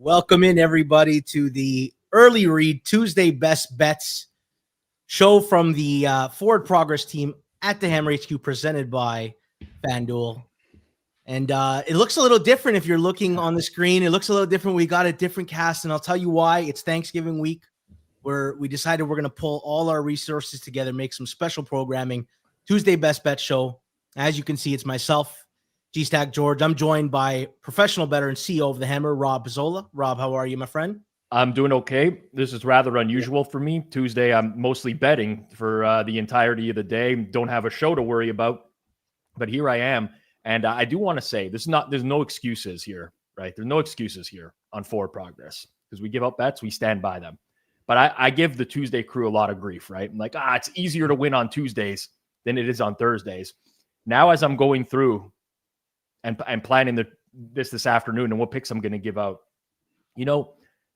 Welcome in, everybody, to the Early Read Tuesday Best Bets show from the Forward Progress team at the Hammer HQ, presented by FanDuel. And it looks a little different if you're looking on the screen. It looks a little different. We got a different cast, and I'll tell you why. It's Thanksgiving week, where we decided we're going to pull all our resources together, make some special programming. Tuesday Best Bet show. As you can see, it's myself, G-Stack George. I'm joined by professional bettor and CEO of the Hammer, Rob Pizzola. Rob, how are you, my friend? I'm doing okay. This is rather unusual for me. Tuesday, I'm mostly betting for the entirety of the day. Don't have a show to worry about, but here I am. And I do want to say, there's no excuses here, right? There's no excuses here on Forward Progress because we give out bets, we stand by them. But I give the Tuesday crew a lot of grief, right? I'm like, it's easier to win on Tuesdays than it is on Thursdays. Now, as I'm going through and planning this afternoon and what picks I'm going to give out,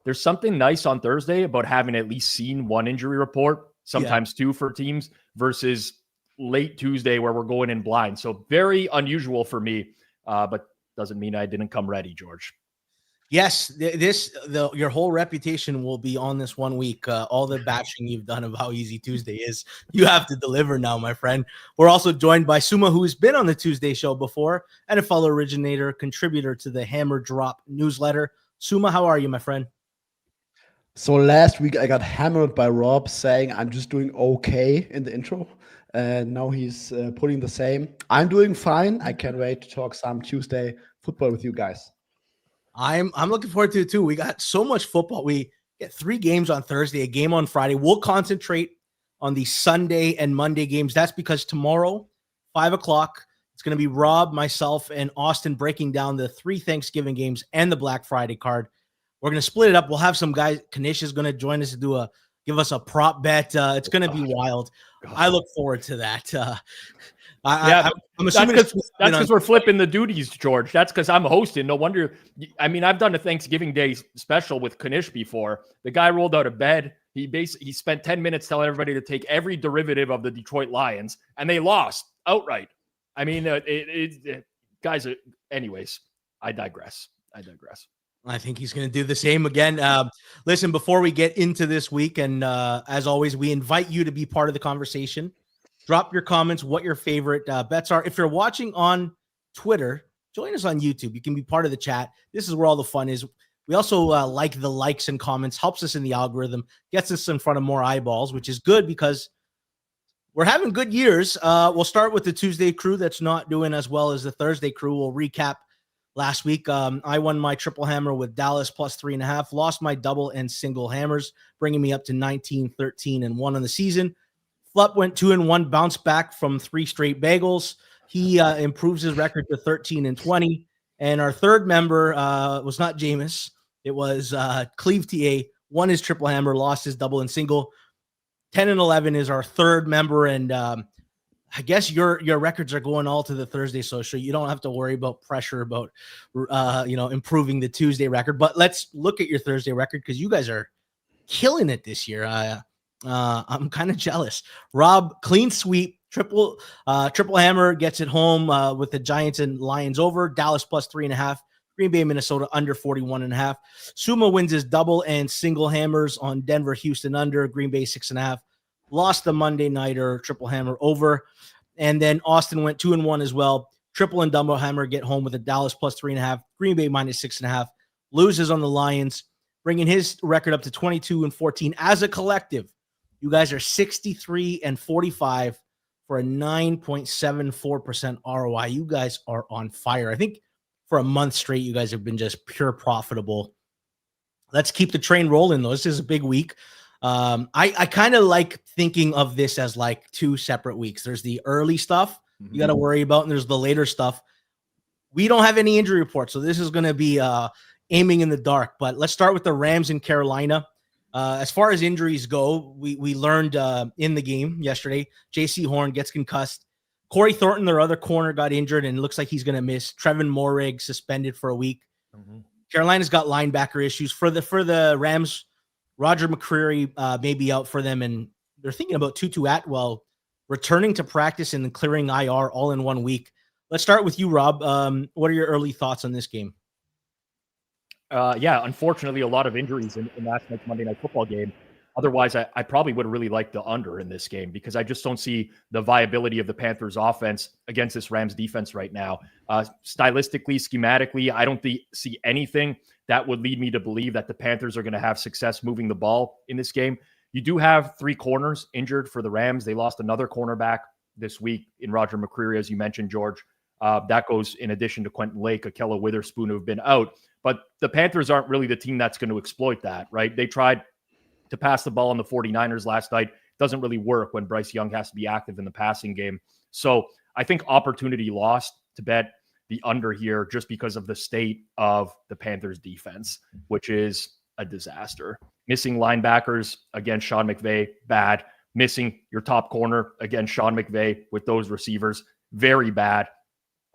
there's something nice on Thursday about having at least seen one injury report, sometimes two for teams, versus late Tuesday where we're going in blind. So very unusual for me, but doesn't mean I didn't come ready, George. Yes, your whole reputation will be on this 1 week. All the bashing you've done of how easy Tuesday is, you have to deliver now, my friend. We're also joined by Suuma, who's been on the Tuesday show before, and a fellow originator, contributor to the Hammer Drop newsletter. Suuma, how are you, my friend? So last week I got hammered by Rob saying I'm just doing okay in the intro. And now he's putting the same. I'm doing fine. I can't wait to talk some Tuesday football with you guys. I'm looking forward to it too. We got so much football. We get 3 games on Thursday, a game on Friday. We'll concentrate on the Sunday and Monday games. That's because tomorrow, 5 o'clock, it's going to be Rob, myself, and Austin breaking down the 3 Thanksgiving games and the Black Friday card. We're going to split it up. We'll have some guys. Kanish is going to join us to give us a prop bet. It's going to be wild. I look forward to that. I'm assuming that's because we're flipping the duties, George. That's because I'm hosting. No wonder. I mean, I've done a Thanksgiving Day special with Kanish before. The guy rolled out of bed. He spent 10 minutes telling everybody to take every derivative of the Detroit Lions, and they lost outright. I mean, guys. Anyways, I digress. I think he's going to do the same again. Listen, before we get into this week, and as always, we invite you to be part of the conversation. Drop your comments, what your favorite bets are. If you're watching on Twitter, join us on YouTube. You can be part of the chat. This is where all the fun is. We also like the likes and comments, helps us in the algorithm, gets us in front of more eyeballs, which is good because we're having good years. We'll start with the Tuesday crew that's not doing as well as the Thursday crew. We'll recap last week. I won my triple hammer with Dallas plus 3.5, lost my double and single hammers, bringing me up to 19, 13, and 1 on the season. Flup went 2-1, bounced back from 3 straight bagels. He improves his record to 13 and 20. And our third member was not Jameis. It was Clive TA, won his triple hammer, lost his double and single. 10 and 11 is our third member. And I guess your records are going all to the Thursday social. You don't have to worry about pressure about, improving the Tuesday record. But let's look at your Thursday record because you guys are killing it this year. I'm kind of jealous. Rob, clean sweep, triple hammer, gets it home with the Giants and Lions over. Dallas plus 3.5. Green Bay, Minnesota under 41.5. Suuma wins his double and single hammers on Denver, Houston under. Green Bay 6.5. Lost the Monday nighter, triple hammer over. And then Austin went 2-1 as well. Triple and double hammer get home with a Dallas plus 3.5. Green Bay minus 6.5. Loses on the Lions, bringing his record up to 22 and 14 as a collective. You guys are 63 and 45 for a 9.74% ROI. You guys are on fire. I think for a month straight, you guys have been just pure profitable. Let's keep the train rolling, though. This is a big week. I kind of like thinking of this as like 2 separate weeks. There's the early stuff you got to worry about, and there's the later stuff. We don't have any injury reports, so this is going to be aiming in the dark. But let's start with the Rams in Carolina. As far as injuries go, we learned in the game yesterday, J.C. Horn gets concussed. Corey Thornton, their other corner, got injured and looks like he's going to miss. Trevin Moehrig suspended for a week. Carolina's got linebacker issues. For the Rams, Roger McCreary may be out for them, and they're thinking about Tutu Atwell returning to practice and clearing IR all in 1 week. Let's start with you, Rob. What are your early thoughts on this game? Yeah, unfortunately, a lot of injuries in last night's Monday Night Football game. Otherwise, I probably would have really liked the under in this game because I just don't see the viability of the Panthers offense against this Rams defense right now. Stylistically, schematically, I don't see anything that would lead me to believe that the Panthers are going to have success moving the ball in this game. You do have 3 corners injured for the Rams. They lost another cornerback this week in Roger McCreary, as you mentioned, George. That goes in addition to Quentin Lake, Akella Witherspoon, who have been out. But the Panthers aren't really the team that's going to exploit that, right? They tried to pass the ball on the 49ers last night. Doesn't really work when Bryce Young has to be active in the passing game. So I think opportunity lost to bet the under here just because of the state of the Panthers defense, which is a disaster. Missing linebackers against Sean McVay, bad. Missing your top corner against Sean McVay with those receivers, very bad.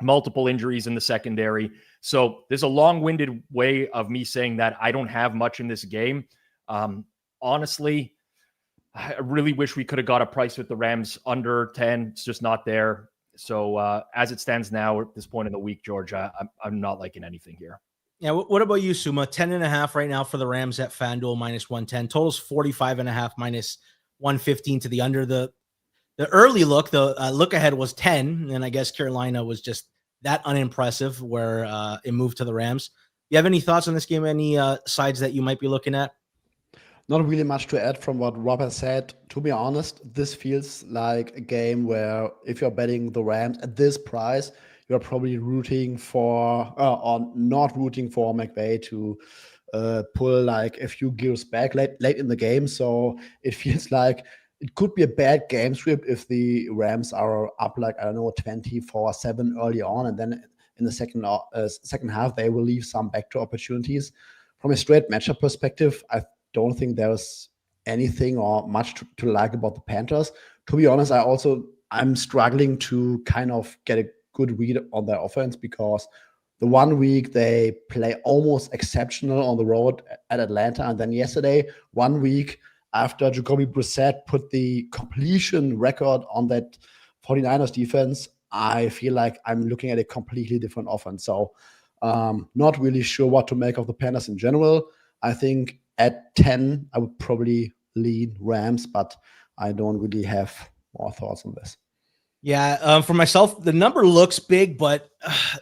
Multiple injuries in the secondary. So there's a long-winded way of me saying that I don't have much in this game. Honestly, I really wish we could have got a price with the Rams under 10. It's just not there. So as it stands now at this point in the week, George, I'm not liking anything here. Yeah. What about you, Suuma? 10.5 right now for the Rams at FanDuel -110. Totals 45.5 -115 to the under. The early look, the look ahead was 10, and I guess Carolina was just that unimpressive where it moved to the Rams. You have any thoughts on this game? Any sides that you might be looking at? Not really much to add from what Rob has said. To be honest, this feels like a game where if you're betting the Rams at this price, you're probably rooting for or not rooting for McVay to pull like a few gears back late in the game. So it feels like it could be a bad game script if the Rams are up like, I don't know, 24-7 early on, and then in the second half they will leave some backdoor opportunities. From a straight matchup perspective, I don't think there's anything or much to like about the Panthers. To be honest, I'm struggling to kind of get a good read on their offense because the one week they play almost exceptional on the road at Atlanta, and then yesterday, 1 week after Jacoby Brissett put the completion record on that 49ers defense, I feel like I'm looking at a completely different offense. So not really sure what to make of the Panthers in general. I think at 10, I would probably lean Rams, but I don't really have more thoughts on this. Yeah, for myself, the number looks big, but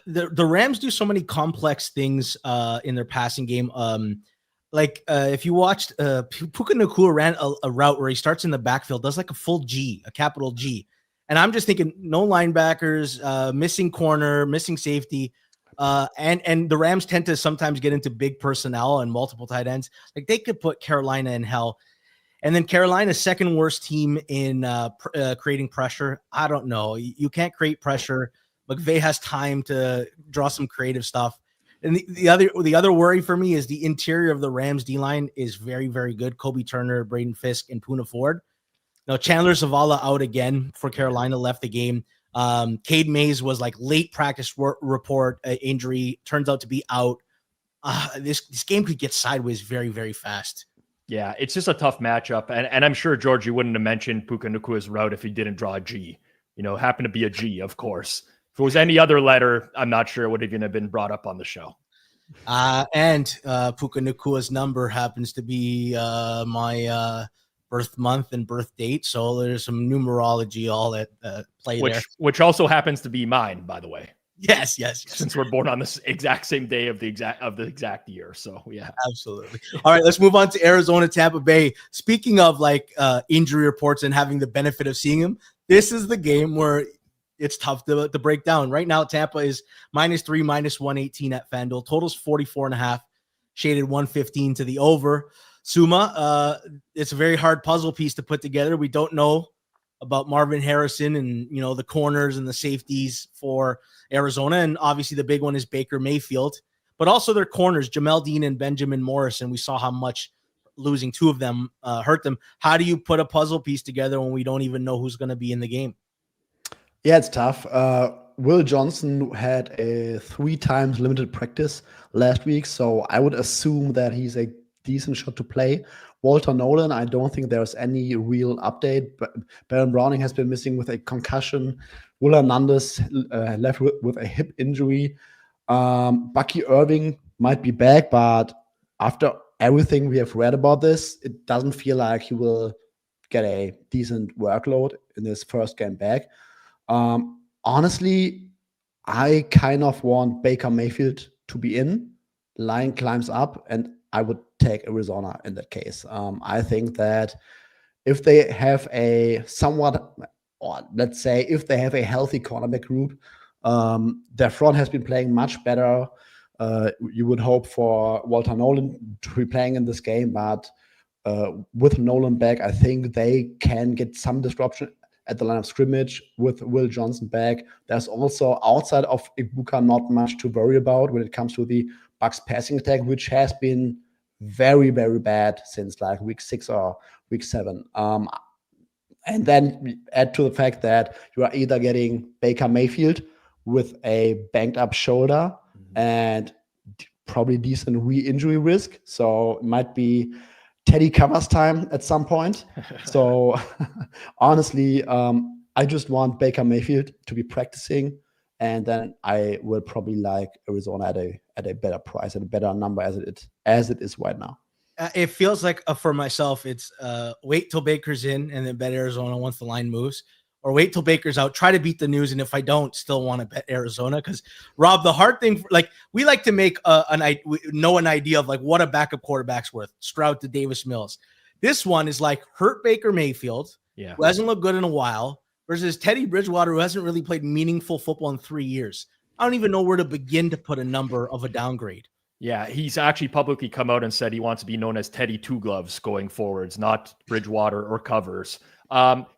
the Rams do so many complex things in their passing game. If you watched Puka Nacua ran a route where he starts in the backfield, does like a full G, a capital G. And I'm just thinking no linebackers, missing corner, missing safety. And the Rams tend to sometimes get into big personnel and multiple tight ends. Like they could put Carolina in hell. And then Carolina's second worst team in creating pressure. I don't know. You can't create pressure. McVay has time to draw some creative stuff. And the other worry for me is the interior of the Rams D-line is very, very good. Kobe Turner, Braden Fisk, and Poona Ford. Now, Chandler Zavala out again for Carolina, left the game. Cade Mays was like late practice report injury, turns out to be out. This game could get sideways very, very fast. Yeah, it's just a tough matchup. And I'm sure, George, you wouldn't have mentioned Puka Nacua's route if he didn't draw a G. Happened to be a G, of course. If it was any other letter, I'm not sure it would even have been brought up on the show. And Puka Nacua's number happens to be my birth month and birth date. So there's some numerology all at play there. Which also happens to be mine, by the way. Yes. Since we're born on this exact same day of the exact year. So yeah. Absolutely. All right, let's move on to Arizona, Tampa Bay. Speaking of injury reports and having the benefit of seeing them, this is the game where it's tough to break down. Right now, Tampa is -3, -118 at FanDuel. Totals 44.5, shaded 115 to the over. Suuma, it's a very hard puzzle piece to put together. We don't know about Marvin Harrison and, the corners and the safeties for Arizona. And obviously the big one is Baker Mayfield, but also their corners, Jamel Dean and Benjamin Morrison. We saw how much losing two of them hurt them. How do you put a puzzle piece together when we don't even know who's going to be in the game? Yeah, it's tough. Will Johnson had a 3 times limited practice last week, so I would assume that he's a decent shot to play. Walter Nolan, I don't think there's any real update. But Baron Browning has been missing with a concussion. Will Hernandez left with a hip injury. Bucky Irving might be back, but after everything we have read about this, it doesn't feel like he will get a decent workload in his first game back. Honestly, I kind of want Baker Mayfield to be in. Line climbs up, and I would take Arizona in that case. I think that if they have a somewhat, or let's say, if they have a healthy cornerback group, their front has been playing much better. You would hope for Walter Nolan to be playing in this game, but with Nolan back, I think they can get some disruption at the line of scrimmage with Will Johnson back. There's also, outside of Ibuka, not much to worry about when it comes to the Bucs passing attack, which has been very, very bad since like week 6 or week 7. And then add to the fact that you are either getting Baker Mayfield with a banged up shoulder and probably decent re-injury risk. So it might be Teddy covers time at some point. So honestly, I just want Baker Mayfield to be practicing, and then I will probably like Arizona at a better price, at a better number as it is right now. It feels like for myself, it's wait till Baker's in and then bet Arizona once the line moves, or wait till Baker's out, try to beat the news. And if I don't, still want to bet Arizona. Because Rob, the hard thing, like we like to make an idea of like what a backup quarterback's worth. Stroud to Davis Mills. This one is like hurt Baker Mayfield, who hasn't looked good in a while, versus Teddy Bridgewater, who hasn't really played meaningful football in 3 years. I don't even know where to begin to put a number of a downgrade. Yeah, he's actually publicly come out and said he wants to be known as Teddy Two Gloves going forwards, not Bridgewater or Covers.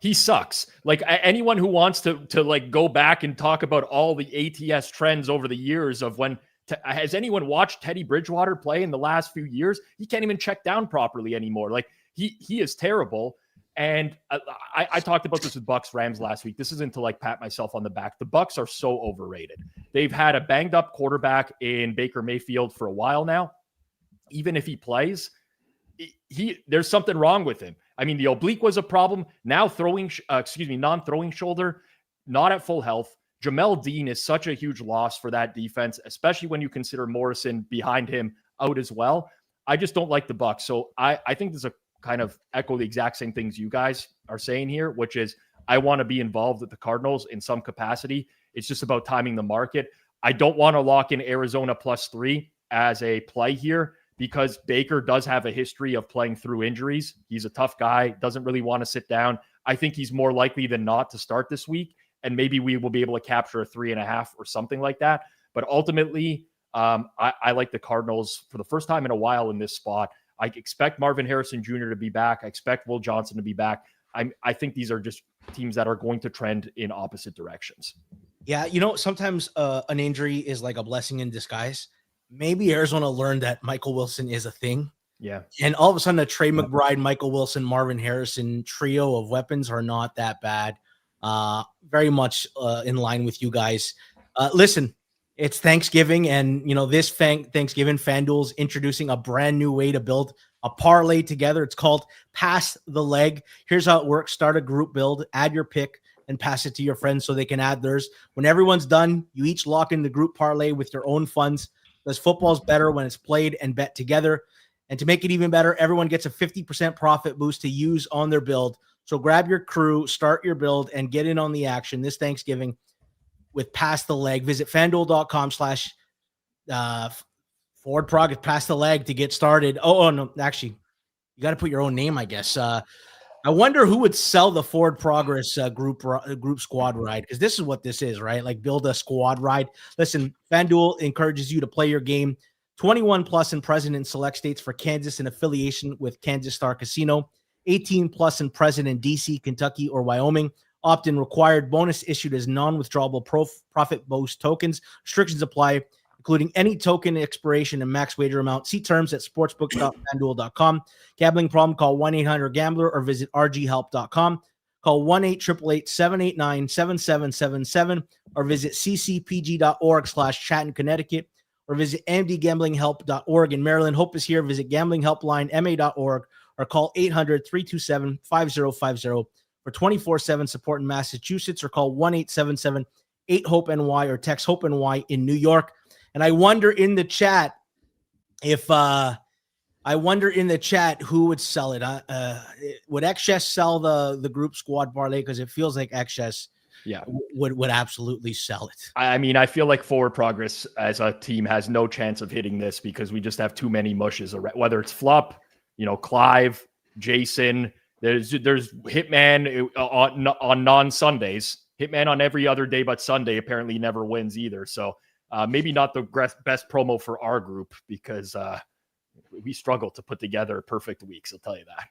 He sucks. Like anyone who wants to like go back and talk about all the ATS trends over the years of when has anyone watched Teddy Bridgewater play in the last few years? He can't even check down properly anymore. Like he is terrible. And I talked about this with Bucs Rams last week. This isn't to like pat myself on the back. The Bucs are so overrated. They've had a banged up quarterback in Baker Mayfield for a while now. Even if he plays, there's something wrong with him. I mean, the oblique was a problem. Now non-throwing shoulder, not at full health. Jamel Dean is such a huge loss for that defense, especially when you consider Morrison behind him out as well. I just don't like the Bucs. So I think there's a kind of echo the exact same things you guys are saying here, which is I want to be involved with the Cardinals in some capacity. It's just about timing the market. I don't want to lock in Arizona +3 as a play here because Baker does have a history of playing through injuries. He's a tough guy, doesn't really want to sit down. I think he's more likely than not to start this week, and maybe we will be able to capture a 3.5 or something like that. But ultimately, I like the Cardinals for the first time in a while in this spot. I expect Marvin Harrison Jr. to be back. I expect Will Johnson to be back. I think these are just teams that are going to trend in opposite directions. Yeah, sometimes an injury is like a blessing in disguise. Maybe Arizona learned that Michael Wilson is a thing. Yeah. And all of a sudden, a Trey McBride, Michael Wilson, Marvin Harrison trio of weapons are not that bad. Very much in line with you guys. Listen, it's Thanksgiving, and this Thanksgiving, FanDuel's introducing a brand new way to build a parlay together. It's called Pass the Leg. Here's how it works. Start a group build, add your pick, and pass it to your friends so they can add theirs. When everyone's done, you each lock in the group parlay with your own funds, because football's better when it's played and bet together. And to make it even better, everyone gets a 50% profit boost to use on their build. So grab your crew, start your build, and get in on the action this Thanksgiving with Pass the Leg. Visit FanDuel.com/forward Pass the Leg to get started. Oh, no, actually, you got to put your own name, I guess. I wonder who would sell the Forward Progress group squad ride, because this is what this is, right? Like build a squad ride. Listen, FanDuel encourages you to play your game 21 plus and present in select states for Kansas in affiliation with Kansas Star Casino, 18 plus and present in DC, Kentucky, or Wyoming. Opt-in required. Bonus issued as non-withdrawable profit boost tokens. Restrictions apply, including any token expiration and max wager amount. See terms at sportsbook.fanduel.com. Gambling problem? Call 1-800-GAMBLER or visit rghelp.com. Call 1-888-789-7777 or visit ccpg.org/Chatton, Connecticut, or visit mdgamblinghelp.org in Maryland. Hope is here. Visit gamblinghelplinema.org or call 800-327-5050 for 24/7 support in Massachusetts, or call 1-877-8-HOPE-NY or text HOPE-NY in New York. And I wonder in the chat, If I wonder in the chat who would sell it. Would XS sell the group squad parlay? Because it feels like XS would absolutely sell it. I mean, I feel like Forward Progress as a team has no chance of hitting this because we just have too many mushes around, whether it's Flup, Clive, Jason. There's Hitman on non-Sundays. Hitman on every other day but Sunday apparently never wins either. So maybe not the best promo for our group because we struggle to put together perfect weeks. I'll tell you that.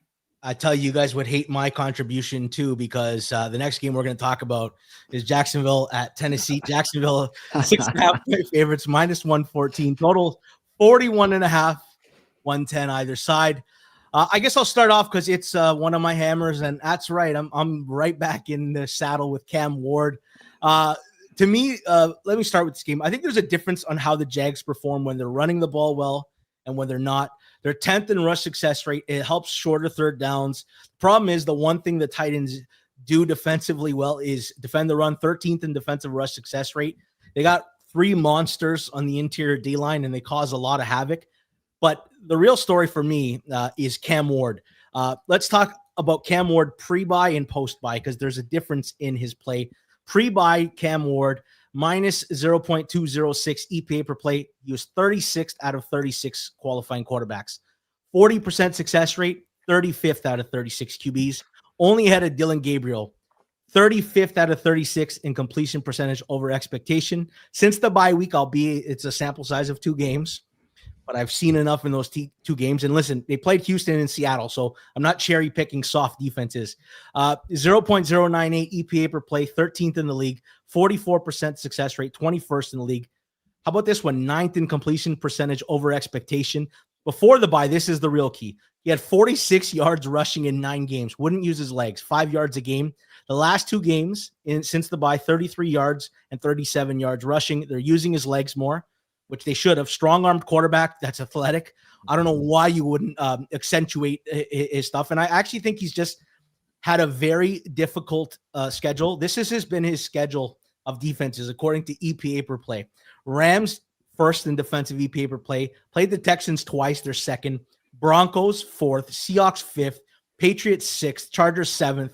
I tell you guys would hate my contribution too, because the next game we're going to talk about is Jacksonville at Tennessee. Jacksonville 6.5 favorites, -114, total 41.5, 110 either side. I guess I'll start off because it's one of my hammers, and that's right. I'm right back in the saddle with Cam Ward. To me, let me start with this game. I think there's a difference on how the Jags perform when they're running the ball well and when they're not. They're 10th in rush success rate. It helps shorter third downs. The problem is the one thing the Titans do defensively well is defend the run, 13th in defensive rush success rate. They got 3 monsters on the interior D-line, and they cause a lot of havoc. But the real story for me is Cam Ward. Let's talk about Cam Ward pre-buy and post-buy because there's a difference in his play. Pre-buy Cam Ward, -0.206 EPA per play. He was 36th out of 36 qualifying quarterbacks. 40% success rate, 35th out of 36 QBs. Only ahead of Dylan Gabriel. 35th out of 36 in completion percentage over expectation. Since the bye week, albeit it's a sample size of 2 games, but I've seen enough in those 2 games. And listen, they played Houston and Seattle, so I'm not cherry picking soft defenses. 0.098 EPA per play, 13th in the league, 44% success rate, 21st in the league. How about this one? 9th in completion percentage over expectation. Before the bye, this is the real key. He had 46 yards rushing in 9 games. Wouldn't use his legs. 5 yards a game. The last 2 games since the bye, 33 yards and 37 yards rushing. They're using his legs more, which they should have. Strong-armed quarterback that's athletic. I don't know why you wouldn't accentuate his stuff. And I actually think he's just had a very difficult schedule. This has been his schedule of defenses according to EPA per play. Rams first in defensive EPA per play. Played the Texans twice. They're second. Broncos 4th. Seahawks 5th. Patriots 6th. Chargers 7th.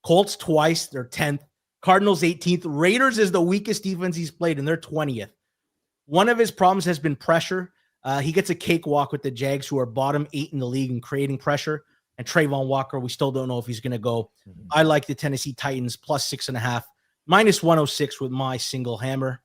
Colts twice. They're 10th. Cardinals 18th. Raiders is the weakest defense he's played, and they're 20th. One of his problems has been pressure. He gets a cakewalk with the Jags, who are bottom 8 in the league in creating pressure. And Trayvon Walker, we still don't know if he's going to go. I like the Tennessee Titans +6.5, -106 with my single hammer.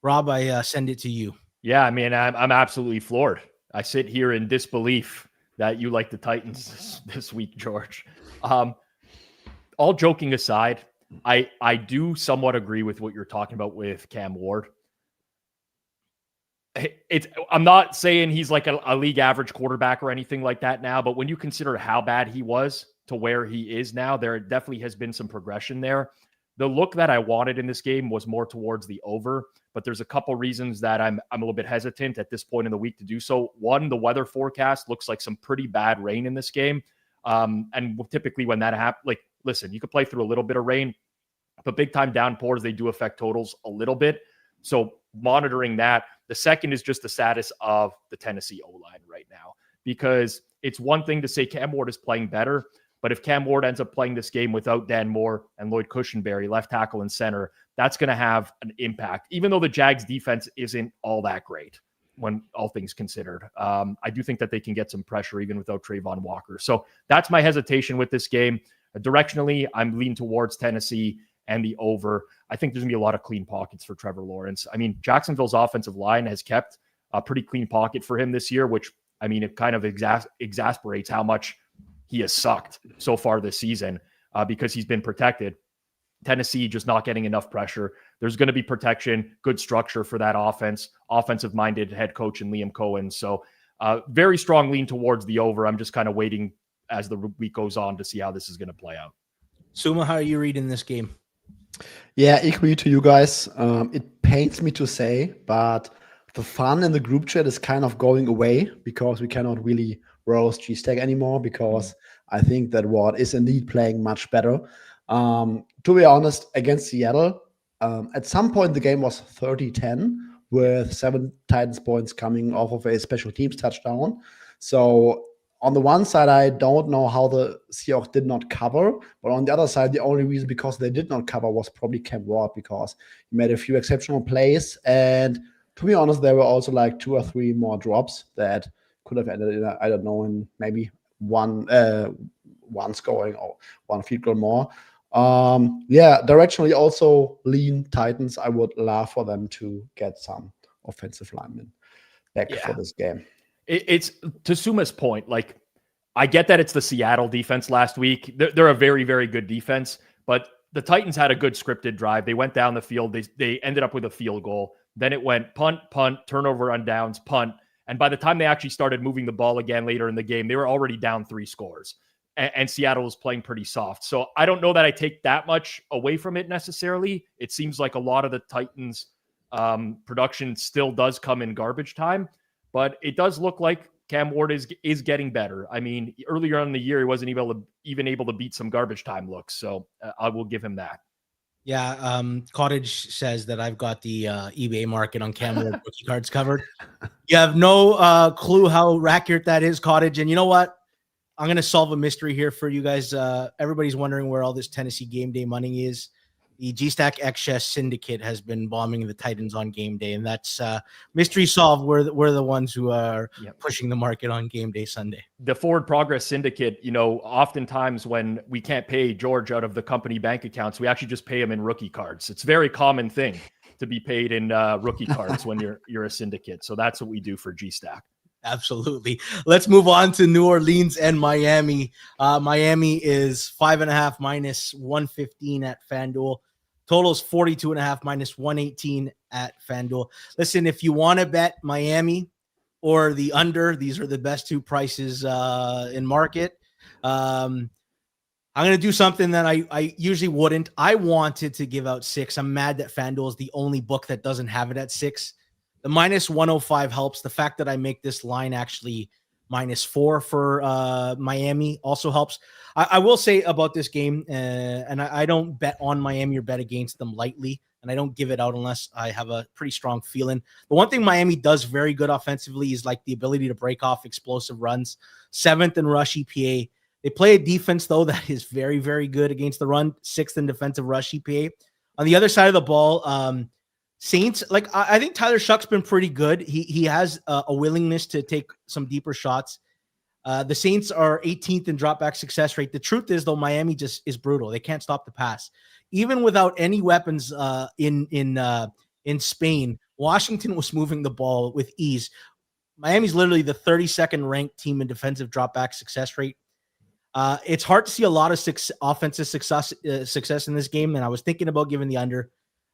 Rob, I send it to you. Yeah, I mean, I'm absolutely floored. I sit here in disbelief that you like the Titans this week, George. All joking aside, I do somewhat agree with what you're talking about with Cam Ward. I'm not saying he's like a league average quarterback or anything like that now, but when you consider how bad he was to where he is now, there definitely has been some progression there. The look that I wanted in this game was more towards the over, but there's a couple reasons that I'm a little bit hesitant at this point in the week to do so. One, the weather forecast looks like some pretty bad rain in this game. And typically when that happens, like, listen, you could play through a little bit of rain, but big time downpours, they do affect totals a little bit. So monitoring that. The second is just the status of the Tennessee O-line right now, because it's one thing to say Cam Ward is playing better, but if Cam Ward ends up playing this game without Dan Moore and Lloyd Cushenberry, left tackle and center, that's going to have an impact, even though the Jags defense isn't all that great when all things considered. I do think that they can get some pressure even without Trayvon Walker. So that's my hesitation with this game. Directionally, I'm leaning towards Tennessee and the over. I think there's going to be a lot of clean pockets for Trevor Lawrence. I mean, Jacksonville's offensive line has kept a pretty clean pocket for him this year, which, I mean, it kind of exasperates how much he has sucked so far this season because he's been protected. Tennessee just not getting enough pressure. There's going to be protection, good structure for that offense, offensive-minded head coach in Liam Cohen. So very strong lean towards the over. I'm just kind of waiting as the week goes on to see how this is going to play out. Suuma, how are you reading this game? Yeah, equally to you guys. It pains me to say, but the fun in the group chat is kind of going away because we cannot really roast G-Stack anymore because I think that Ward is indeed playing much better. To be honest, against Seattle, at some point the game was 30-10, with 7 Titans points coming off of a special teams touchdown. So on the one side, I don't know how the Seahawks did not cover, but on the other side, the only reason because they did not cover was probably Cam Ward, because he made a few exceptional plays. And to be honest, there were also like 2 or 3 more drops that could have ended in, I don't know, in maybe one scoring or 1 field goal more. Directionally also lean Titans. I would love for them to get some offensive linemen back for this game. It's to Suma's point. Like, I get that it's the Seattle defense last week. They're a very, very good defense, but the Titans had a good scripted drive. They went down the field. They ended up with a field goal. Then it went punt, turnover on downs, punt. And by the time they actually started moving the ball again later in the game, they were already down 3 scores. And Seattle was playing pretty soft. So I don't know that I take that much away from it necessarily. It seems like a lot of the Titans' production still does come in garbage time. But it does look like Cam Ward is getting better. I mean, earlier in the year, he wasn't even able to beat some garbage time looks. So I will give him that. Yeah, Cottage says that I've got the eBay market on Cam Ward rookie cards covered. You have no clue how accurate that is, Cottage. And you know what? I'm going to solve a mystery here for you guys. Everybody's wondering where all this Tennessee game day money is. The G-Stack XS Syndicate has been bombing the Titans on game day, and that's mystery solved. We're the ones who are pushing the market on game day Sunday. The Forward Progress Syndicate, oftentimes when we can't pay George out of the company bank accounts, we actually just pay him in rookie cards. It's a very common thing to be paid in rookie cards when you're a syndicate. So that's what we do for G-Stack. Absolutely. Let's move on to New Orleans and Miami. Miami is 5.5 minus 115 at FanDuel. Totals 42.5 minus 118 at FanDuel. Listen, if you want to bet Miami or the under, these are the best 2 prices in market. I'm going to do something that I usually wouldn't. I wanted to give out 6. I'm mad that FanDuel is the only book that doesn't have it at 6. The minus 105 helps. The fact that I make this line actually -4 for Miami also helps. I will say about this game, and I don't bet on Miami or bet against them lightly, and I don't give it out unless I have a pretty strong feeling. The one thing Miami does very good offensively is like the ability to break off explosive runs. 7th in rush EPA. They play a defense, though, that is very, very good against the run. 6th in defensive rush EPA. On the other side of the ball, Saints, like I think Tyler Shuck's been pretty good. He has a willingness to take some deeper shots. The Saints are 18th in dropback success rate. The truth is, though, Miami just is brutal. They can't stop the pass. Even without any weapons in Spain, Washington was moving the ball with ease. Miami's literally the 32nd ranked team in defensive dropback success rate. It's hard to see a lot of offensive success in this game, and I was thinking about giving the under.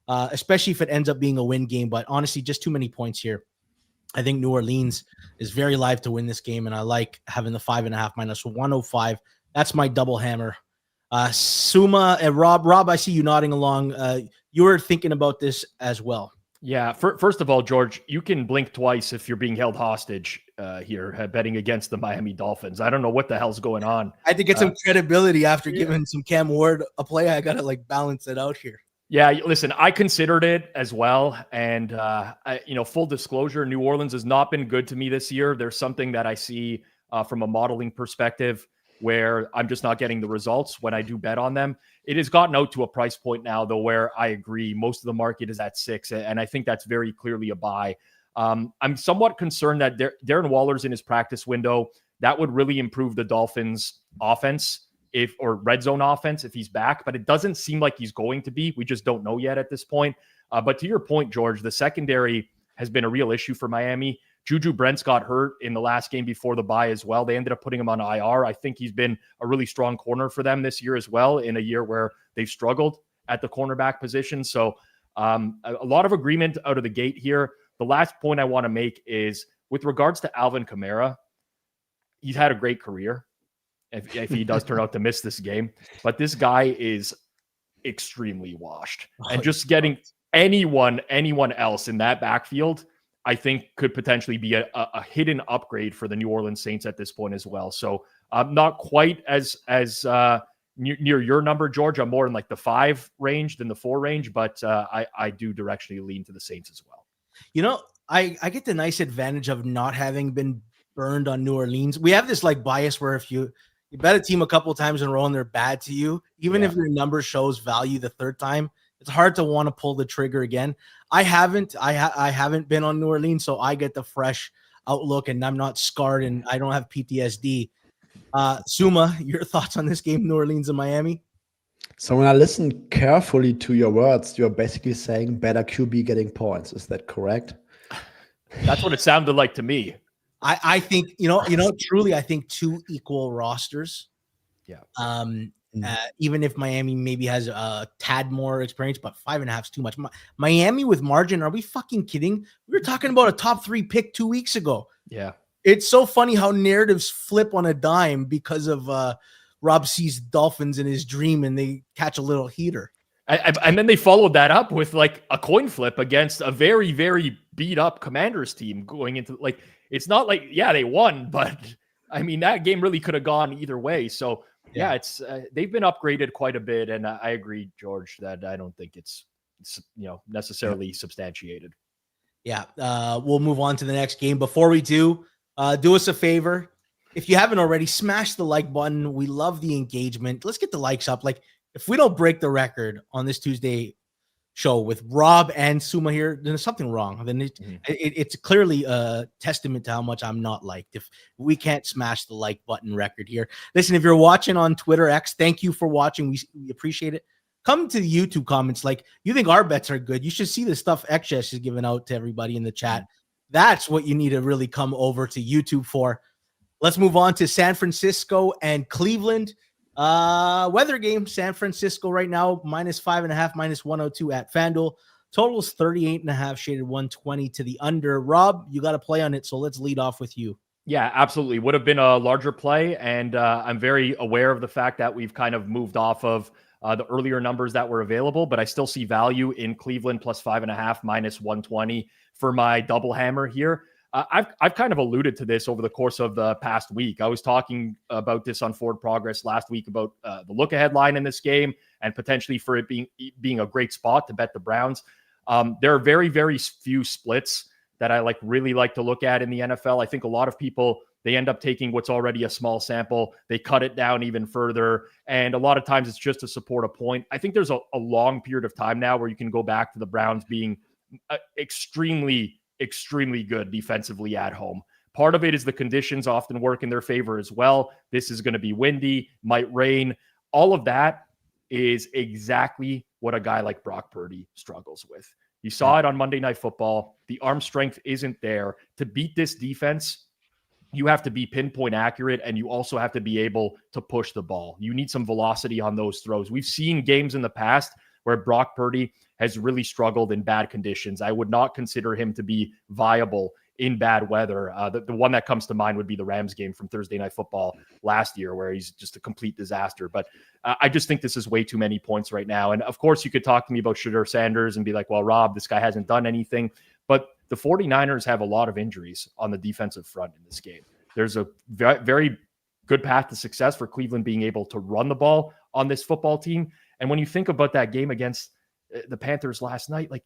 Especially if it ends up being a win game. But honestly, just too many points here. I think New Orleans is very live to win this game, and I like having the 5.5 minus 105. That's my double hammer. Suuma and Rob, I see you nodding along. You were thinking about this as well. Yeah. First of all, George, you can blink twice if you're being held hostage here, betting against the Miami Dolphins. I don't know what the hell's going on. I had to get some credibility after giving some Cam Ward a play. I got to balance it out here. Yeah, listen, I considered it as well. And, full disclosure, New Orleans has not been good to me this year. There's something that I see from a modeling perspective where I'm just not getting the results when I do bet on them. It has gotten out to a price point now, though, where I agree most of the market is at 6. And I think that's very clearly a buy. I'm somewhat concerned that Darren Waller's in his practice window. That would really improve the Dolphins' offense. Or red zone offense if he's back, but it doesn't seem like he's going to be. We just don't know yet at this point. But to your point, George, the secondary has been a real issue for Miami. Juju Brents got hurt in the last game before the bye as well. They ended up putting him on IR. I think he's been a really strong corner for them this year as well, in a year where they've struggled at the cornerback position. So a lot of agreement out of the gate here. The last point I want to make is with regards to Alvin Kamara, he's had a great career. If he does turn out to miss this game. But this guy is extremely washed. And just getting anyone else in that backfield, I think could potentially be a hidden upgrade for the New Orleans Saints at this point as well. So I'm not quite as near your number, George. I'm more in the 5 range than the 4 range, but I do directionally lean to the Saints as well. I get the nice advantage of not having been burned on New Orleans. We have this like bias where if you bet a team a couple of times in a row and they're bad to you, even if your number shows value the third time, it's hard to want to pull the trigger again. I haven't been on New Orleans, so I get the fresh outlook and I'm not scarred and I don't have PTSD. Suuma, your thoughts on this game, New Orleans and Miami? So when I listen carefully to your words, you're basically saying better QB getting points. Is that correct? That's what it sounded like to me. I think, truly, I think two equal rosters. Yeah. Even if Miami maybe has a tad more experience, but 5.5 is too much. Miami with margin, are we fucking kidding? We were talking about a top 3 pick 2 weeks ago. Yeah. It's so funny how narratives flip on a dime because of Rob sees Dolphins in his dream and they catch a little heater. And then they followed that up with like a coin flip against a very, very beat up Commanders team going into like, it's not like, they won, but I mean, that game really could have gone either way. So it's they've been upgraded quite a bit. And I agree, George, that I don't think it's necessarily substantiated. Yeah. We'll move on to the next game. Before we do us a favor. If you haven't already, smash the like button. We love the engagement. Let's get the likes up. Like, if we don't break the record on this Tuesday show with Rob and Suuma here, then there's something wrong. Then it's clearly a testament to how much I'm not liked. If we can't smash the like button record here. Listen, if you're watching on Twitter X, thank you for watching. We appreciate it. Come to the YouTube comments. Like, you think our bets are good? You should see the stuff XS is giving out to everybody in the chat. That's what you need to really come over to YouTube for. Let's move on to San Francisco and Cleveland. Weather game. San Francisco right now, -5.5, -102 at FanDuel. Totals 38.5, shaded 120 to the under. Rob, you got to play on it, so let's lead off with you. Yeah, absolutely. Would have been a larger play, and I'm very aware of the fact that we've kind of moved off of the earlier numbers that were available, but I still see value in Cleveland +5.5, -120 for my double hammer here. I've kind of alluded to this over the course of the past week. I was talking about this on Forward Progress last week about the look-ahead line in this game and potentially for it being a great spot to bet the Browns. There are very, very few splits that I really like to look at in the NFL. I think a lot of people, they end up taking what's already a small sample. They cut it down even further. And a lot of times it's just to support a point. I think there's a long period of time now where you can go back to the Browns being extremely good defensively at home. Part of it is the conditions often work in their favor as well. This is going to be windy, might rain. All of that is exactly what a guy like Brock Purdy struggles with. You saw it on Monday Night Football. The arm strength isn't there. To beat this defense, you have to be pinpoint accurate, and you also have to be able to push the ball. You need some velocity on those throws. We've seen games in the past where Brock Purdy has really struggled in bad conditions. I would not consider him to be viable in bad weather. The one that comes to mind would be the Rams game from Thursday Night Football last year, where he's just a complete disaster. But I just think this is way too many points right now. And of course, you could talk to me about Shedeur Sanders and be like, well, Rob, this guy hasn't done anything. But the 49ers have a lot of injuries on the defensive front in this game. There's a very good path to success for Cleveland being able to run the ball on this football team. And when you think about that game against the Panthers last night, like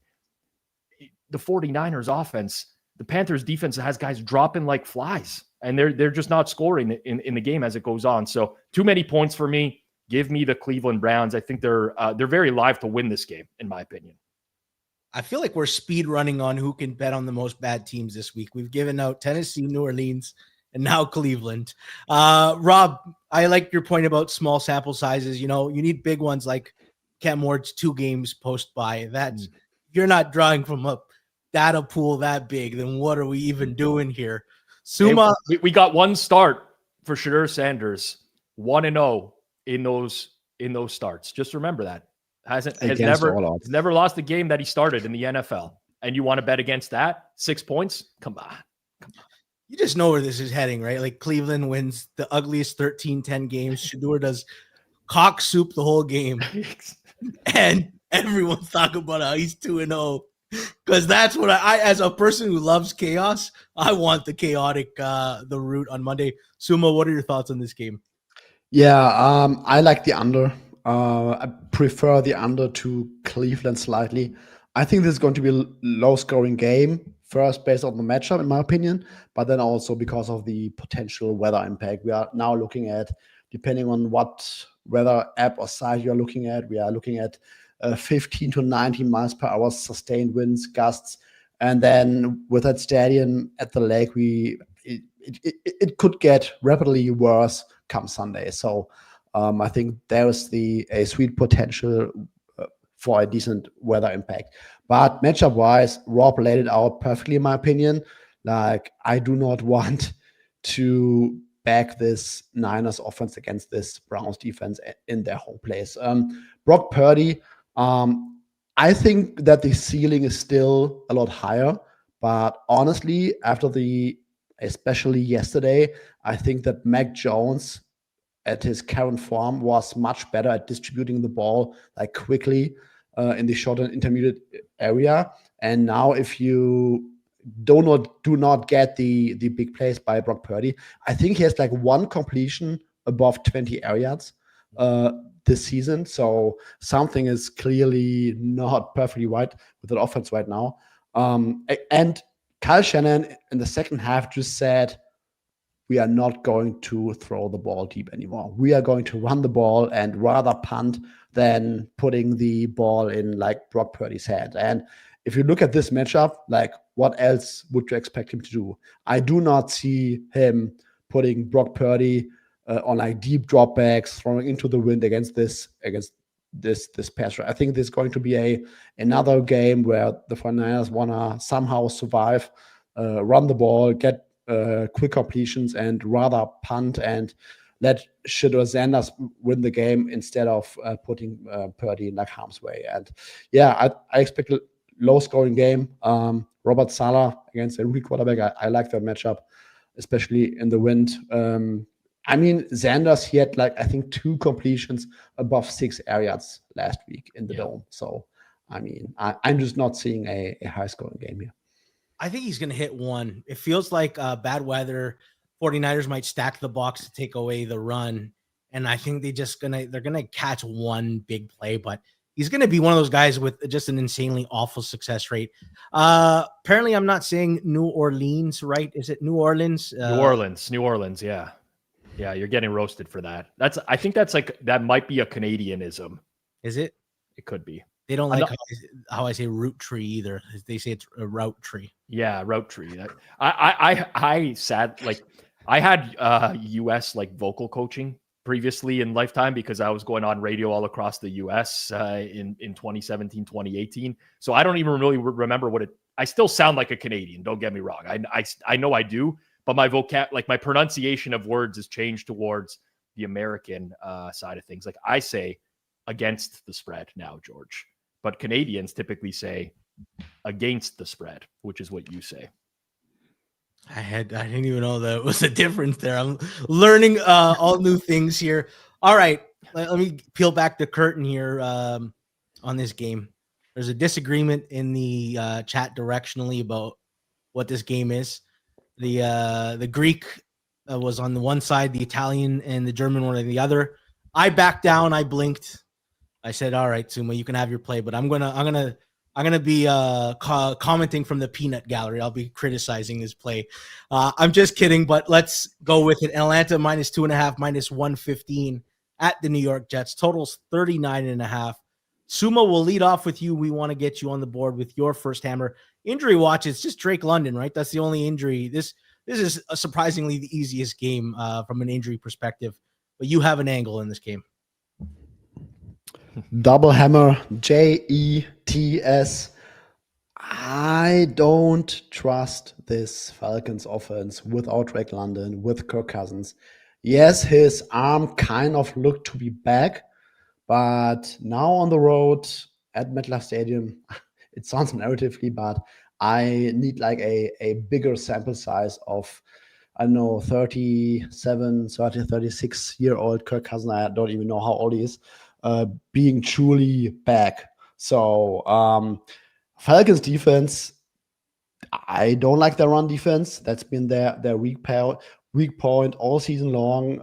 the 49ers offense, the Panthers defense has guys dropping like flies, and they're just not scoring in the game as it goes on. So too many points for me. Give me the Cleveland Browns. I think they're very live to win this game, in my opinion. I feel like we're speed running on who can bet on the most bad teams this week. We've given out Tennessee, New Orleans, and now Cleveland. Rob, I like your point about small sample sizes. You need big ones like Cam Ward's 2 games post-bye. That's you're not drawing from a data pool that big, then what are we even doing here? Suuma, we got one start for Shedeur Sanders, 1-0 in those starts. Just remember that. Has never lost a game that he started in the NFL. And you want to bet against that? 6 points? Come on. You just know where this is heading, right? Like Cleveland wins the ugliest 13-10 games. Shedeur does cock soup the whole game. And everyone's talking about how he's 2-0. Because that's what I, as a person who loves chaos, I want the chaotic, the route on Monday. Suuma, what are your thoughts on this game? Yeah, I like the under. I prefer the under to Cleveland slightly. I think this is going to be a low-scoring game, first based on the matchup, in my opinion, but then also because of the potential weather impact. We are now looking at, depending on what weather app or site you're looking at, we are looking at 15 to 19 miles per hour sustained winds, gusts. And then with that stadium at the lake, it could get rapidly worse come Sunday. So I think there is a sweet potential for a decent weather impact. But matchup wise, Rob laid it out perfectly, in my opinion. Like, I do not want to back this Niners offense against this Browns defense in their home place. Brock Purdy, I think that the ceiling is still a lot higher. But honestly, especially yesterday, I think that Mac Jones at his current form was much better at distributing the ball like quickly in the short and intermediate area. And now if you do not get the big plays by Brock Purdy, I think he has like one completion above 20 air yards this season. So something is clearly not perfectly right with the offense right now. And Kyle Shanahan in the second half just said, we are not going to throw the ball deep anymore. We are going to run the ball and rather punt than putting the ball in like Brock Purdy's hand. And if you look at this matchup, like what else would you expect him to do? I do not see him putting Brock Purdy on like deep dropbacks, throwing into the wind against this pass rush. I think this is going to be another game where the 49ers want to somehow survive, run the ball, get quick completions, and rather punt and let Shedeur Sanders win the game instead of putting Purdy in like harm's way. And yeah, I expect a low-scoring game. Robert Saleh against a rookie quarterback. I like that matchup, especially in the wind. I mean, Sanders, he had like, I think 2 completions above 6 air yards last week in the dome. So, I mean, I'm just not seeing a high-scoring game here. I think he's going to hit one. It feels like bad weather. 49ers might stack the box to take away the run. And I think they're going to catch one big play, but he's going to be one of those guys with just an insanely awful success rate. Apparently I'm not saying New Orleans, right? Is it New Orleans? New Orleans. Yeah. Yeah. You're getting roasted for that. I think that might be a Canadianism. Is it? It could be. They don't like how I say root tree either. They say it's a route tree. Yeah, route tree. I had US like vocal coaching previously in lifetime because I was going on radio all across the US in 2017, 2018. So I don't even really remember I still sound like a Canadian. Don't get me wrong. I know I do, but my my pronunciation of words has changed towards the American side of things. Like I say against the spread now, George. But Canadians typically say against the spread, which is what you say. I didn't even know that was a difference there. I'm learning all new things here. All right, let me peel back the curtain here on this game. There's a disagreement in the chat directionally about what this game is. The Greek was on the one side, the Italian and the German one on the other. I backed down. I blinked. I said, "All right, Suuma, you can have your play, but I'm gonna be commenting from the peanut gallery. I'll be criticizing his play. I'm just kidding, but let's go with it. Atlanta -2.5, -115 at the New York Jets. Totals 39.5. Suuma will lead off with you. We want to get you on the board with your first hammer. Injury watch. It's just Drake London, right? That's the only injury. This is surprisingly the easiest game from an injury perspective, but you have an angle in this game. Double hammer, Jets. I don't trust this Falcons offense without Drake London, with Kirk Cousins. Yes, his arm kind of looked to be back, but now on the road at MetLife Stadium, it sounds narratively, but I need like a bigger sample size of, I don't know, 36-year-old Kirk Cousins. I don't even know how old he is. Being truly back. So Falcons defense, I don't like their run defense. That's been their weak point all season long.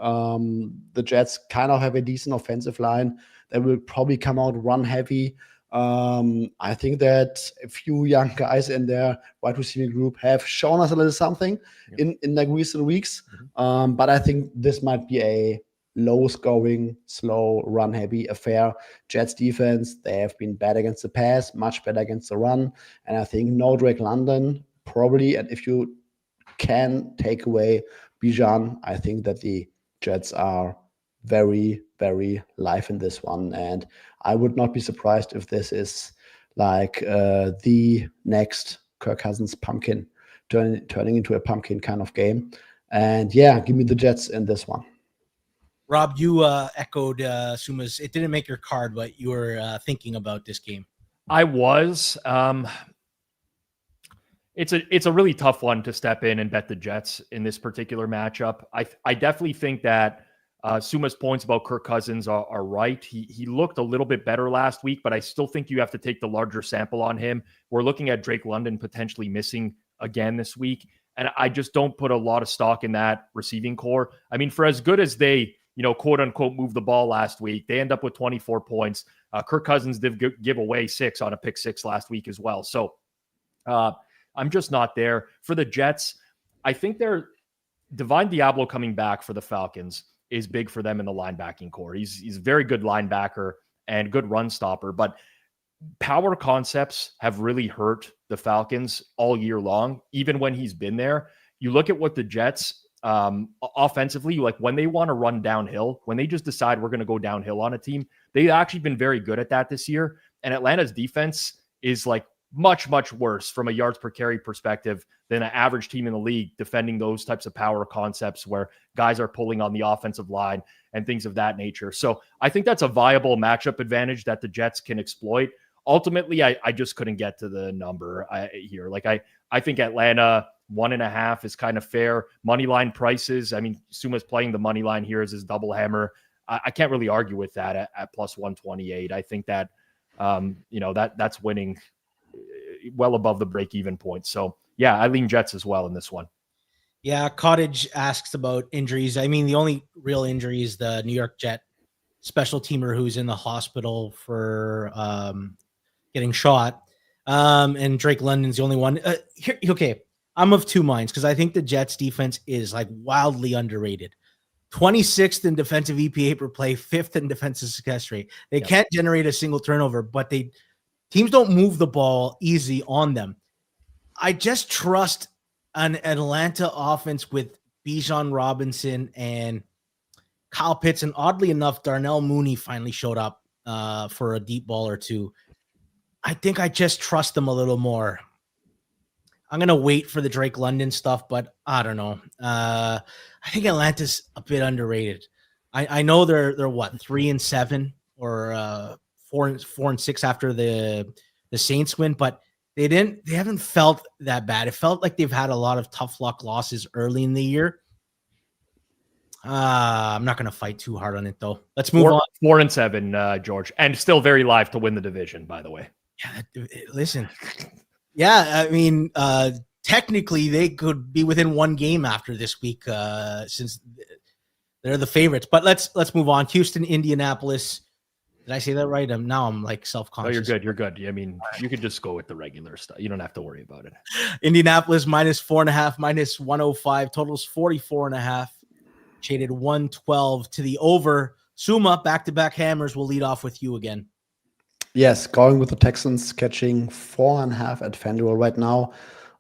The Jets kind of have a decent offensive line that will probably come out run heavy. I think that a few young guys in their wide receiving group have shown us a little something in the recent weeks. But I think this might be a low-scoring, slow, run-heavy affair. Jets defense, they have been bad against the pass, much better against the run. And I think no Drake London, probably. And if you can take away Bijan, I think that the Jets are very, very live in this one. And I would not be surprised if this is like the next Kirk Cousins pumpkin, turning into a pumpkin kind of game. And yeah, give me the Jets in this one. Rob, you echoed Suma's. It didn't make your card, but you were thinking about this game. I was. It's a really tough one to step in and bet the Jets in this particular matchup. I definitely think that Suma's points about Kirk Cousins are right. He looked a little bit better last week, but I still think you have to take the larger sample on him. We're looking at Drake London potentially missing again this week, and I just don't put a lot of stock in that receiving core. I mean, for as good as they, quote unquote, move the ball last week, they end up with 24 points. Kirk Cousins did give away 6 on a pick 6 last week as well. So I'm just not there. For the Jets, I think they're Divine Diablo coming back for the Falcons is big for them in the linebacking core. He's a very good linebacker and good run stopper, but power concepts have really hurt the Falcons all year long. Even when he's been there, you look at what the Jets offensively, like when they want to run downhill, when they just decide we're going to go downhill on a team, they've actually been very good at that this year. And Atlanta's defense is like much, much worse from a yards per carry perspective than an average team in the league defending those types of power concepts where guys are pulling on the offensive line and things of that nature. So I think that's a viable matchup advantage that the Jets can exploit. Ultimately, I just couldn't get to the number here. Like I think Atlanta 1.5 is kind of fair. Money line prices. I mean, Suma's playing the money line here as his double hammer. I can't really argue with that at plus 128. I think that, that's winning well above the break-even point. So yeah, I lean Jets as well in this one. Yeah, Cottage asks about injuries. I mean, the only real injury is the New York Jet special teamer who's in the hospital for getting shot. And Drake London's the only one. Okay, I'm of two minds because I think the Jets defense is like wildly underrated. 26th in defensive EPA per play, 5th in defensive success rate. They can't generate a single turnover, but teams don't move the ball easy on them. I just trust an Atlanta offense with Bijan Robinson and Kyle Pitts. And oddly enough, Darnell Mooney finally showed up for a deep ball or two. I think I just trust them a little more. I'm going to wait for the Drake London stuff, but I don't know. I think Atlanta's a bit underrated. I know they're what, 3-7 or 4-6 after the Saints win, but they haven't felt that bad. It felt like they've had a lot of tough luck losses early in the year. I'm not going to fight too hard on it though. Let's move on. 4-7, George, and still very live to win the division, by the way. Yeah, listen. Yeah, I mean, technically they could be within one game after this week, since they're the favorites. But let's move on. Houston, Indianapolis. Did I say that right? I'm like self-conscious. Oh, you're good. I mean, you could just go with the regular stuff. You don't have to worry about it. Indianapolis -4.5, -105. Totals 44.5. Shaded 112 to the over. Suuma, back-to-back hammers. We'll lead off with you again. Yes, going with the Texans, catching 4.5 at FanDuel right now.